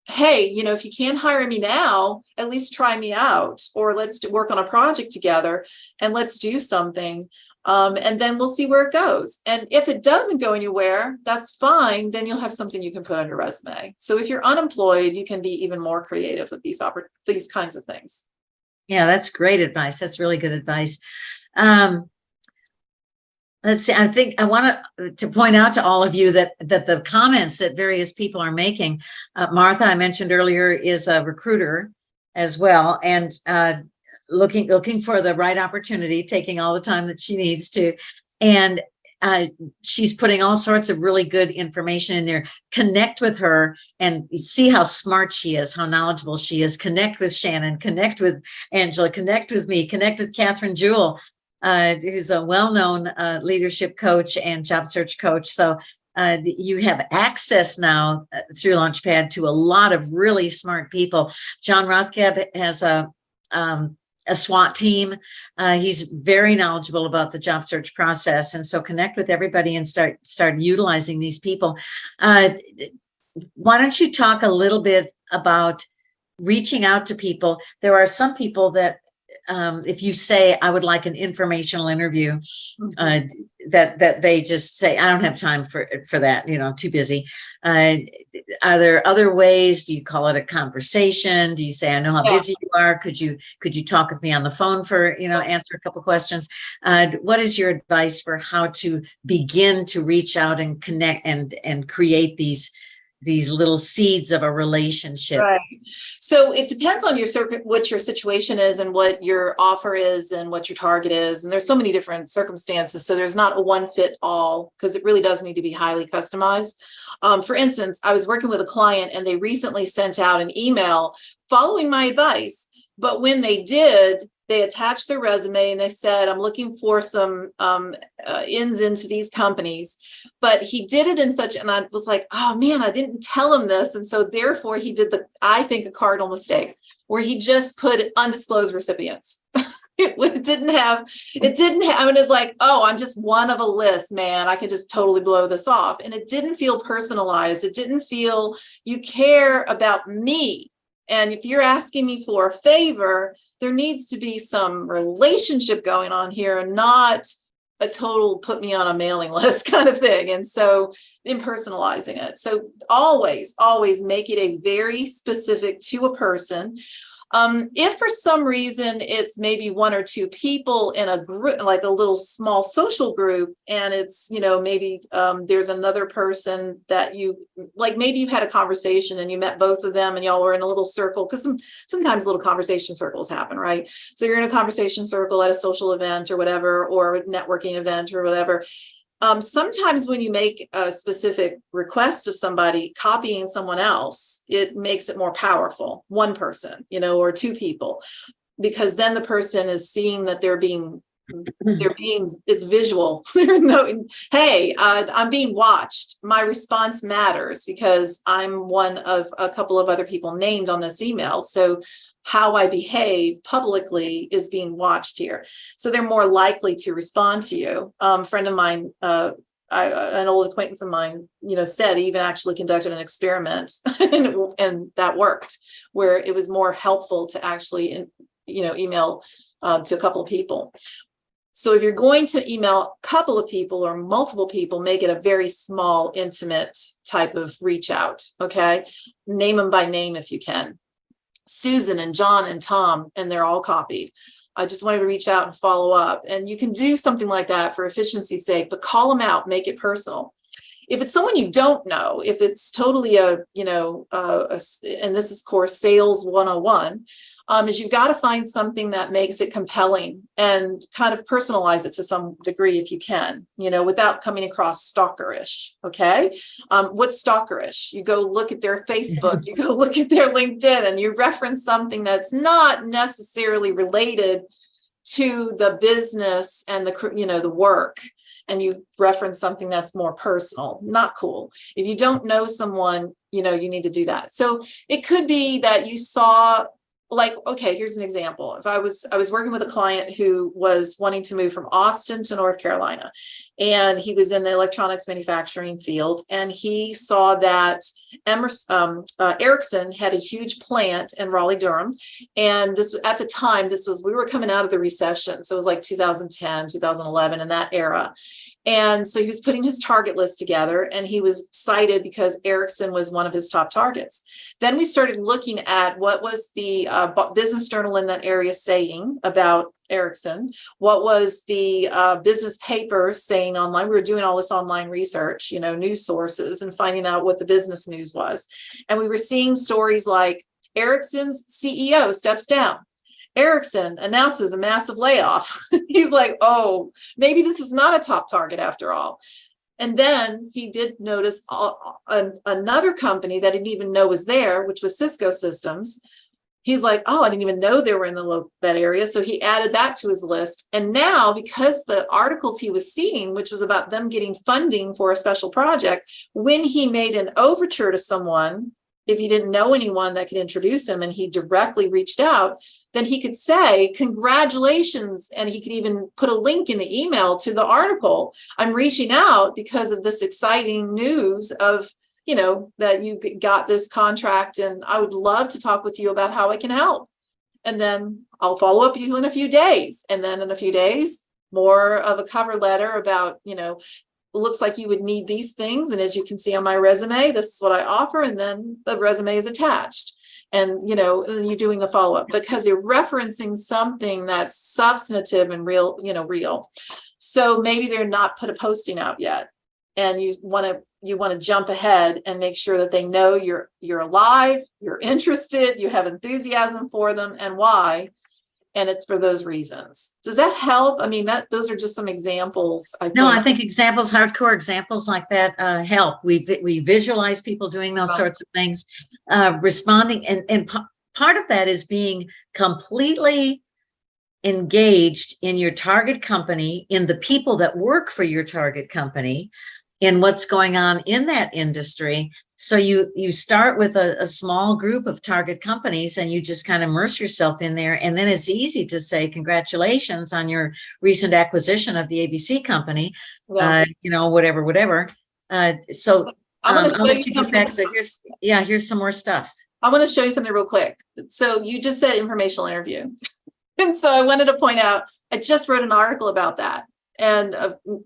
"Hey, you know, if you can't hire me now, at least try me out, or let's work on a project together and let's do something. And then we'll see where it goes. And if it doesn't go anywhere, that's fine. Then you'll have something you can put on your resume." So if you're unemployed, you can be even more creative with these kinds of things. Yeah, that's great advice. That's really good advice. Let's see. I think I want to point out to all of you that the comments that various people are making, Martha, I mentioned earlier, is a recruiter as well, and looking for the right opportunity, taking all the time that she needs to, and she's putting all sorts of really good information in there. Connect with her and see how smart she is, how knowledgeable she is. Connect with Shannon, connect with Angela, connect with me, connect with Catherine Jewell, who's a well-known leadership coach and job search coach. So you have access now through Launchpad to a lot of really smart people. John Rothkeb has a SWAT team. He's very knowledgeable about the job search process. And so connect with everybody and start utilizing these people. Why don't you talk a little bit about reaching out to people? There are some people that if you say, I would like an informational interview, that they just say, I don't have time for that, I'm too busy. Are there other ways? Do you call it a conversation? Do you say, I know how busy you are. Could you talk with me on the phone for, answer a couple of questions? What is your advice for how to begin to reach out and connect and create these little seeds of a relationship? Right. So it depends on what your situation is and what your offer is and what your target is. And there's so many different circumstances. So there's not a one fit all, because it really does need to be highly customized. For instance, I was working with a client and they recently sent out an email following my advice. But when they did, they attached their resume and they said, I'm looking for some ins into these companies. But he did it in such, and I was like, oh man, I didn't tell him this. And so therefore he did I think, a cardinal mistake where he just put undisclosed recipients. It didn't have, I mean, it's like, oh, I'm just one of a list, man. I can just totally blow this off. And it didn't feel personalized. It didn't feel you care about me. And if you're asking me for a favor, there needs to be some relationship going on here and not a total put me on a mailing list kind of thing. And so impersonalizing it. So always make it a very specific to a person. If for some reason it's maybe one or two people in a group, like a little small social group, and it's, maybe there's another person that maybe you had a conversation and you met both of them and y'all were in a little circle, because sometimes little conversation circles happen, right? So you're in a conversation circle at a social event or whatever, or a networking event or whatever. Sometimes when you make a specific request of somebody, copying someone else, it makes it more powerful, one person, or two people, because then the person is seeing that it's visual. Hey, I'm being watched. My response matters because I'm one of a couple of other people named on this email. So how I behave publicly is being watched here. So they're more likely to respond to you. Friend of mine, an old acquaintance of mine, said he even actually conducted an experiment and that worked, where it was more helpful to actually, email to a couple of people. So if you're going to email a couple of people or multiple people, make it a very small, intimate type of reach out. Okay. Name them by name if you can. Susan and John and Tom, and they're all copied. I just wanted to reach out and follow up. And you can do something like that for efficiency's sake, but call them out, make it personal. If it's someone you don't know, if it's totally and this is, of course, sales 101, is you've got to find something that makes it compelling and kind of personalize it to some degree if you can, without coming across stalkerish. Okay. What's stalkerish? You go look at their Facebook, you go look at their LinkedIn, and you reference something that's not necessarily related to the business and the work. And you reference something that's more personal, not cool. If you don't know someone, you need to do that. So it could be that you saw, okay, here's an example. If I was working with a client who was wanting to move from Austin to North Carolina, and he was in the electronics manufacturing field, and he saw that Ericsson had a huge plant in Raleigh-Durham. And this, at the time, we were coming out of the recession. So it was like 2010, 2011 in that era. And so he was putting his target list together, and he was excited because Ericsson was one of his top targets. Then we started looking at what was the business journal in that area saying about Ericsson, what was the business paper saying online. We were doing all this online research, news sources, and finding out what the business news was. And we were seeing stories like Ericsson's CEO steps down. Ericsson announces a massive layoff. He's like, oh, maybe this is not a top target after all. And then he did notice another company that he didn't even know was there, which was Cisco Systems. He's like, oh, I didn't even know they were in that area. So he added that to his list. And now, because the articles he was seeing, which was about them getting funding for a special project, when he made an overture to someone, if he didn't know anyone that could introduce him and he directly reached out, then he could say, congratulations. And he could even put a link in the email to the article. I'm reaching out because of this exciting news of, that you got this contract, and I would love to talk with you about how I can help. And then I'll follow up with you in a few days. And then in a few days, more of a cover letter about, looks like you would need these things. And as you can see on my resume, this is what I offer. And then the resume is attached. And, and you're doing the follow-up because you're referencing something that's substantive and real. So maybe they're not put a posting out yet. And you want to jump ahead and make sure that they know you're alive, you're interested, you have enthusiasm for them and why. And it's for those reasons. Does that help? I mean, those are just some examples. I think hardcore examples like that help. We visualize people doing those sorts of things, responding. And part of that is being completely engaged in your target company, in the people that work for your target company, in what's going on in that industry. So you start with a small group of target companies and you just kind of immerse yourself in there. And then it's easy to say, congratulations on your recent acquisition of the ABC company, whatever. So I'll let you get back. So here's some more stuff. I want to show you something real quick. So you just said informational interview. And so I wanted to point out, I just wrote an article about that and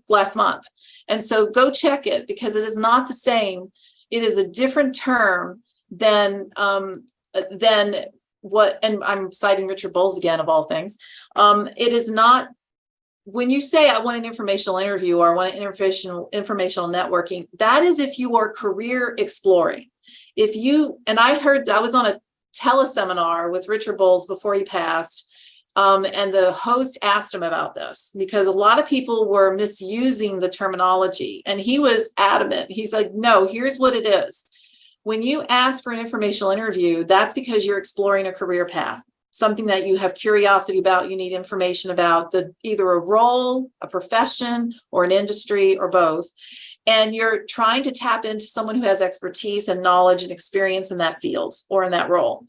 last month. And so go check it because it is not the same. It is a different term than what, and I'm citing Richard Bowles again, of all things. It is not, when you say I want an informational interview or I want an informational networking, that is if you are career exploring. And I was on a teleseminar with Richard Bowles before he passed. And the host asked him about this because a lot of people were misusing the terminology. And he was adamant. He's like, no, here's what it is. When you ask for an informational interview, that's because you're exploring a career path, something that you have curiosity about, you need information about, either a role, a profession, or an industry, or both. And you're trying to tap into someone who has expertise and knowledge and experience in that field or in that role.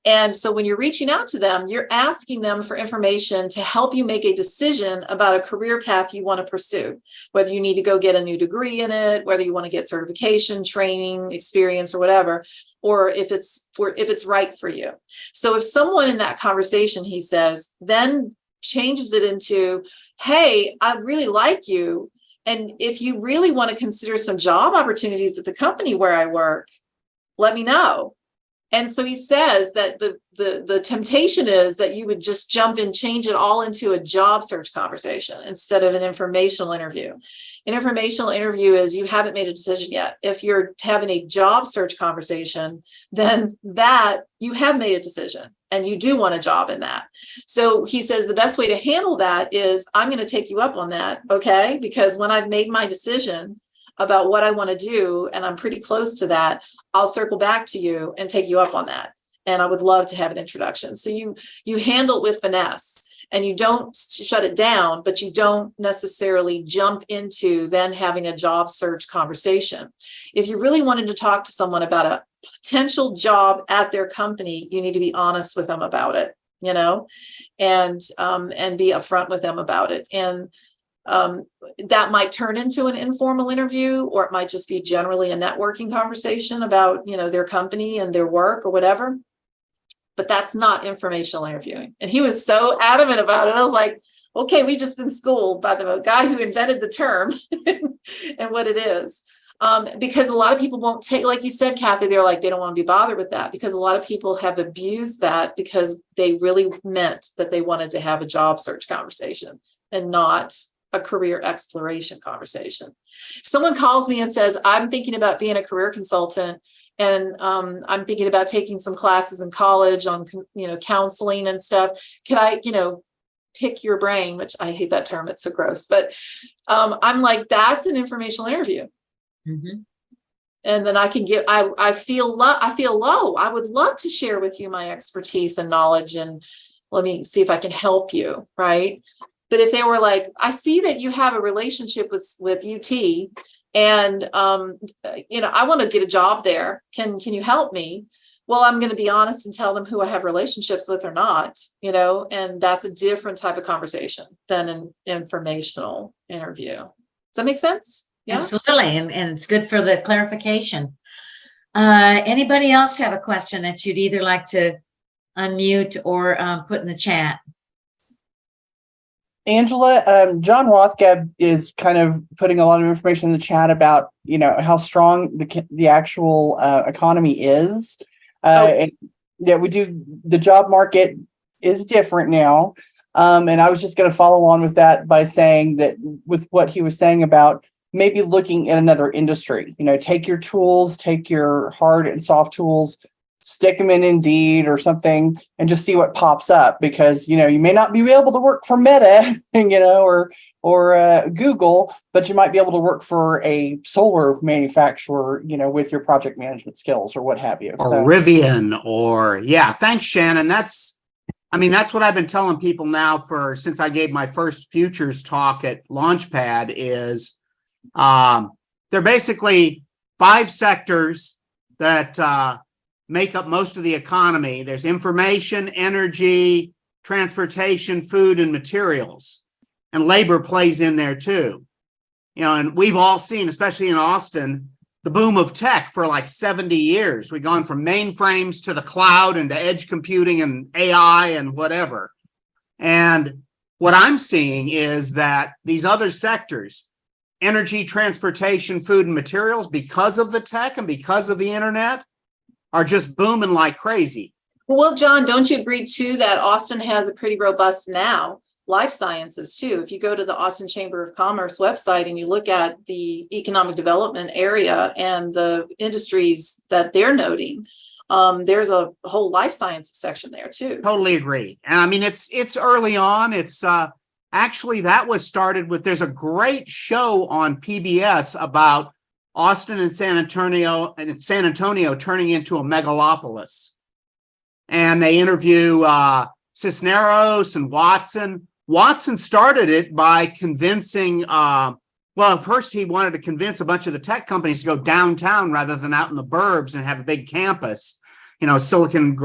And so when you're reaching out to them, you're asking them for information to help you make a decision about a career path you want to pursue, whether you need to go get a new degree in it, whether you want to get certification, training, experience, or whatever, or if it's right for you. So if someone in that conversation, he says, then changes it into, hey, I really like you. And if you really want to consider some job opportunities at the company where I work, let me know. And so he says that the temptation is that you would just jump and change it all into a job search conversation instead of an informational interview. An informational interview is you haven't made a decision yet. If you're having a job search conversation, then that you have made a decision and you do want a job in that. So he says the best way to handle that is I'm going to take you up on that, okay? Because when I've made my decision about what I want to do and I'm pretty close to that, I'll circle back to you and take you up on that. And I would love to have an introduction. So you handle it with finesse and you don't shut it down, but you don't necessarily jump into then having a job search conversation. If you really wanted to talk to someone about a potential job at their company, you need to be honest with them about it, and be upfront with them about it. And that might turn into an informal interview, or it might just be generally a networking conversation about, their company and their work or whatever. But that's not informational interviewing. And he was so adamant about it. I was like, okay, we just been schooled by the guy who invented the term and what it is. Because a lot of people won't take, like you said, Kathy, they're like, they don't want to be bothered with that, because a lot of people have abused that because they really meant that they wanted to have a job search conversation and not a career exploration conversation. If someone calls me and says, I'm thinking about being a career consultant, and I'm thinking about taking some classes in college on, counseling and stuff, can I, pick your brain, which I hate that term, it's so gross, but I'm like, that's an informational interview. Mm-hmm. And then I can give, I feel low. I would love to share with you my expertise and knowledge, and let me see if I can help you. Right. But if they were like, I see that you have a relationship with UT, and, I want to get a job there. Can you help me? Well, I'm going to be honest and tell them who I have relationships with or not, and that's a different type of conversation than an informational interview. Does that make sense? Yeah. Absolutely. And it's good for the clarification. Anybody else have a question that you'd either like to unmute or put in the chat? Angela, John Rothgeb is kind of putting a lot of information in the chat about, how strong the actual economy is. And that we do, the job market is different now. And I was just going to follow on with that by saying that with what he was saying about maybe looking at another industry, take your tools, take your hard and soft tools, stick them in Indeed or something, and just see what pops up, because, you may not be able to work for Meta, or Google, but you might be able to work for a solar manufacturer, with your project management skills or what have you. Or Rivian, or thanks, Shannon. That's what I've been telling people now since I gave my first futures talk at Launchpad is, they're basically 5 sectors that make up most of the economy. There's information, energy, transportation, food, and materials. And labor plays in there too. And we've all seen, especially in Austin, the boom of tech for like 70 years. We've gone from mainframes to the cloud and to edge computing and AI and whatever. And what I'm seeing is that these other sectors, energy, transportation, food, and materials, because of the tech and because of the internet, are just booming like crazy. Well, John, don't you agree too that Austin has a pretty robust now life sciences too? If you go to the Austin Chamber of Commerce website and you look at the economic development area and the industries that they're noting, there's a whole life sciences section there too. Totally agree. And it's early on. It's actually, that was started with, there's a great show on PBS about Austin and San Antonio turning into a megalopolis. And they interview Cisneros and Watson. Watson started it by convincing, first he wanted to convince a bunch of the tech companies to go downtown rather than out in the burbs and have a big campus, Silicon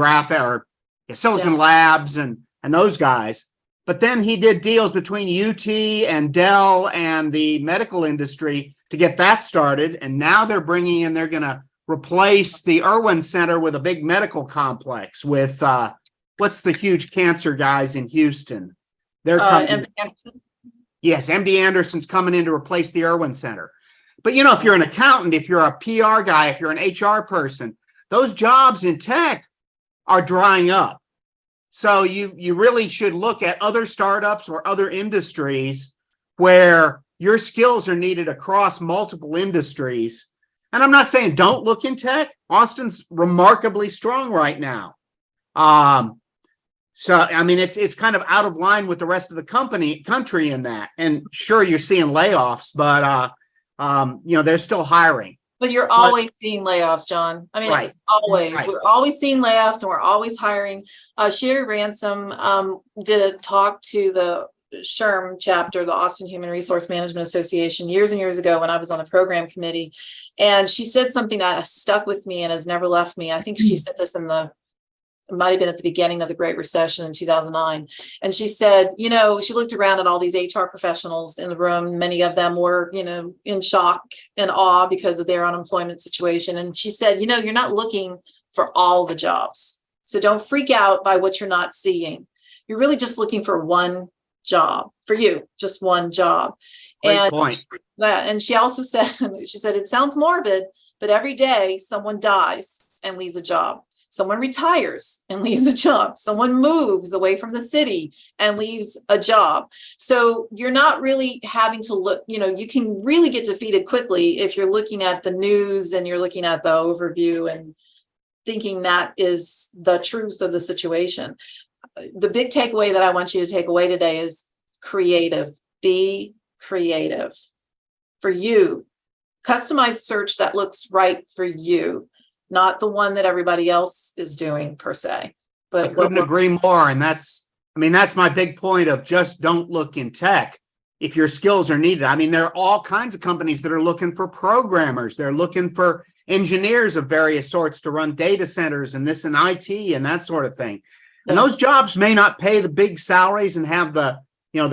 Labs and those guys. But then he did deals between UT and Dell and the medical industry to get that started. And now they're they're going to replace the Irwin Center with a big medical complex with, what's the huge cancer guys in Houston? They're coming. MD Anderson? Yes, MD Anderson's coming in to replace the Irwin Center. But, if you're an accountant, if you're a PR guy, if you're an HR person, those jobs in tech are drying up. So you really should look at other startups or other industries where your skills are needed across multiple industries. And I'm not saying don't look in tech. Austin's remarkably strong right now. It's kind of out of line with the rest of the country in that. And sure, you're seeing layoffs, but they're still hiring. But you're always seeing layoffs, John. Right. It's always. Right. We're always seeing layoffs, and we're always hiring. Sherry Ransom did a talk to the SHRM chapter, the Austin Human Resource Management Association, years and years ago when I was on the program committee. And she said something that stuck with me and has never left me. I think she said this it might have been at the beginning of the Great Recession in 2009. And she said, she looked around at all these HR professionals in the room. Many of them were, in shock and awe because of their unemployment situation. And she said, you're not looking for all the jobs. So don't freak out by what you're not seeing. You're really just looking for one job for you, just one job. Great And point. and she also said, she said, it sounds morbid, but every day someone dies and leaves a job. Someone retires and leaves a job. Someone moves away from the city and leaves a job. So you're not really having to look, you can really get defeated quickly if you're looking at the news and you're looking at the overview and thinking that is the truth of the situation. The big takeaway that I want you to take away today is creative. Be creative for you. Customize search that looks right for you, not the one that everybody else is doing per se. But I couldn't agree more. And that's my big point of just don't look in tech if your skills are needed. I mean, there are all kinds of companies that are looking for programmers. They're looking for engineers of various sorts to run data centers and this and IT and that sort of thing. And those jobs may not pay the big salaries and have the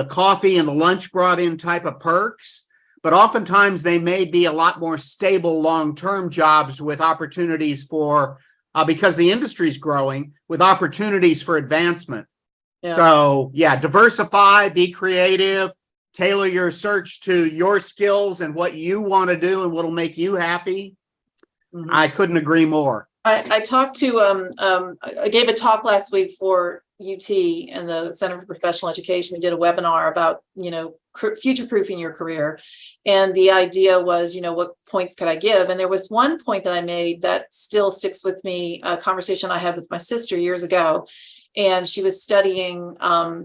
coffee and the lunch brought in type of perks, but oftentimes they may be a lot more stable long-term jobs with opportunities for, because the industry is growing, with opportunities for advancement. Yeah. So diversify, be creative, tailor your search to your skills and what you want to do and what'll make you happy. Mm-hmm. I couldn't agree more. I talked to, I gave a talk last week for UT and the Center for Professional Education. We did a webinar about, future-proofing your career. And the idea was, what points could I give? And there was one point that I made that still sticks with me, a conversation I had with my sister years ago. And she was studying,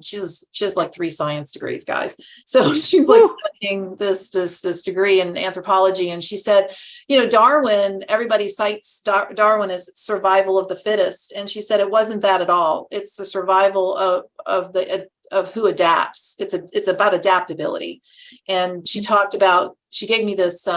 she has like 3 science degrees, guys. So she's like studying this degree in anthropology. And she said, Darwin, everybody cites Darwin as survival of the fittest. And she said, it wasn't that at all. It's the survival of who adapts. It's about adaptability. And she gave me this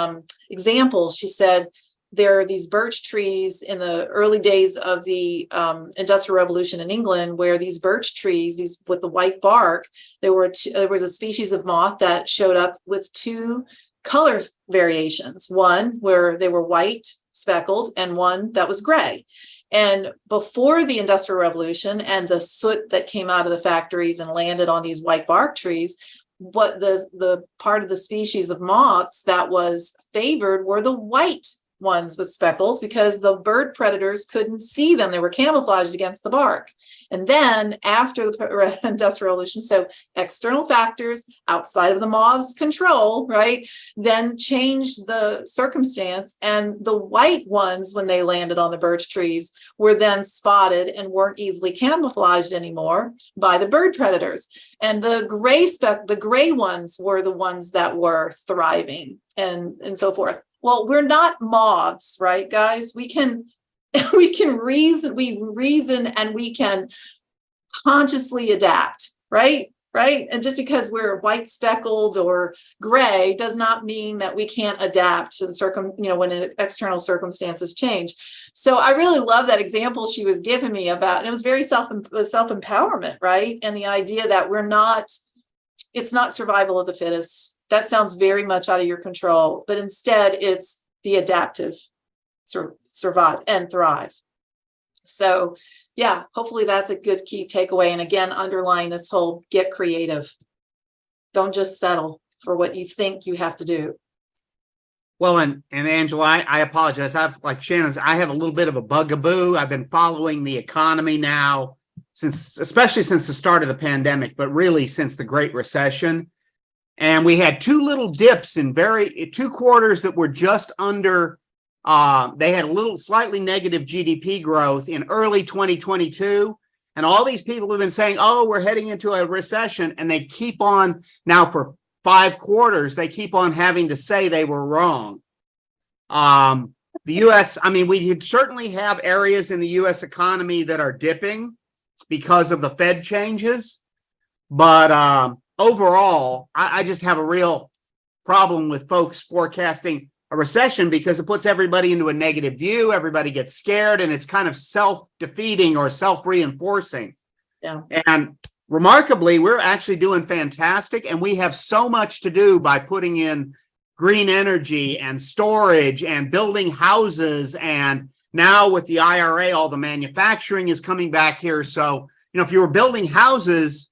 example. She said, there are these birch trees in the early days of the Industrial Revolution in England, where these birch trees, these with the white bark, there was a species of moth that showed up with 2 color variations, one where they were white speckled and one that was gray. And before the Industrial Revolution and the soot that came out of the factories and landed on these white bark trees, what the part of the species of moths that was favored were the white ones with speckles, because the bird predators couldn't see them. They were camouflaged against the bark. And then after the Industrial Revolution, so external factors outside of the moth's control, right, then changed the circumstance. And the white ones, when they landed on the birch trees, were then spotted and weren't easily camouflaged anymore by the bird predators. And the gray ones were the ones that were thriving and so forth. Well, we're not moths, right, guys? We can reason and we can consciously adapt, right? And just because we're white speckled or gray does not mean that we can't adapt to the when external circumstances change. So I really love that example she was giving me about, and it was very self-empowerment, right? And the idea that it's not survival of the fittest. That sounds very much out of your control, but instead it's the adaptive survive and thrive. So hopefully that's a good key takeaway. And again, underlying this whole get creative. Don't just settle for what you think you have to do. Well, and Angela, I apologize. Like Shannon's, I have a little bit of a bugaboo. I've been following the economy now especially since the start of the pandemic, but really since the Great Recession. And we had 2 little dips in 2 quarters that were just under, they had a little slightly negative GDP growth in early 2022. And all these people have been saying, oh, we're heading into a recession. And they keep on now for 5 quarters, they keep on having to say they were wrong. The US, we certainly have areas in the US economy that are dipping because of the Fed changes. But overall, I just have a real problem with folks forecasting a recession because it puts everybody into a negative view. Everybody gets scared and it's kind of self-defeating or self-reinforcing. Yeah. And remarkably, we're actually doing fantastic. And we have so much to do by putting in green energy and storage and building houses. And now with the IRA, all the manufacturing is coming back here. So, if you were building houses,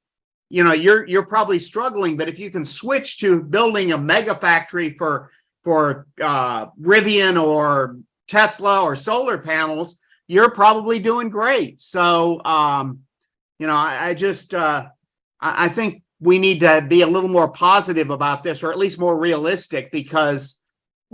you're probably struggling, but if you can switch to building a mega factory for Rivian or Tesla or solar panels, you're probably doing great. So, I think we need to be a little more positive about this, or at least more realistic, because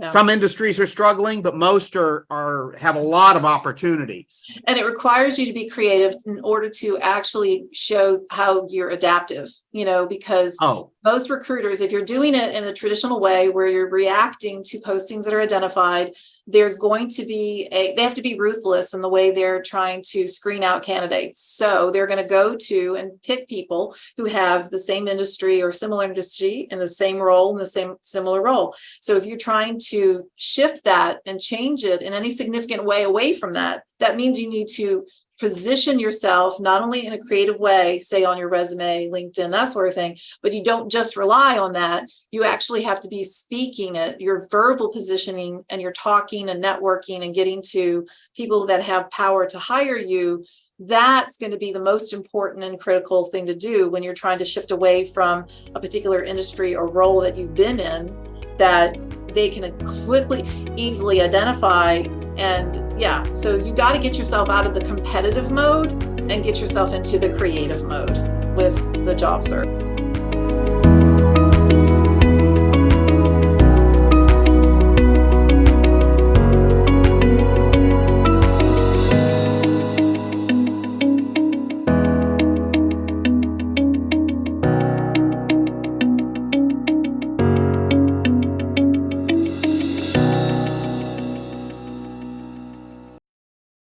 some industries are struggling, but most have a lot of opportunities. And it requires you to be creative in order to actually show how you're adaptive, because most recruiters, if you're doing it in a traditional way where you're reacting to postings that are identified, there's going to be they have to be ruthless in the way they're trying to screen out candidates. So they're going to go to and pick people who have the same industry or similar industry in the same role, in the same similar role. So if you're trying to shift that and change it in any significant way away from that, that means you need to position yourself not only in a creative way, say on your resume, LinkedIn, that sort of thing, but you don't just rely on that. You actually have to be speaking it, your verbal positioning, and you're talking and networking and getting to people that have power to hire you. That's going to be the most important and critical thing to do when you're trying to shift away from a particular industry or role that you've been in, that they can quickly, easily identify. And so you got to get yourself out of the competitive mode and get yourself into the creative mode with the job search.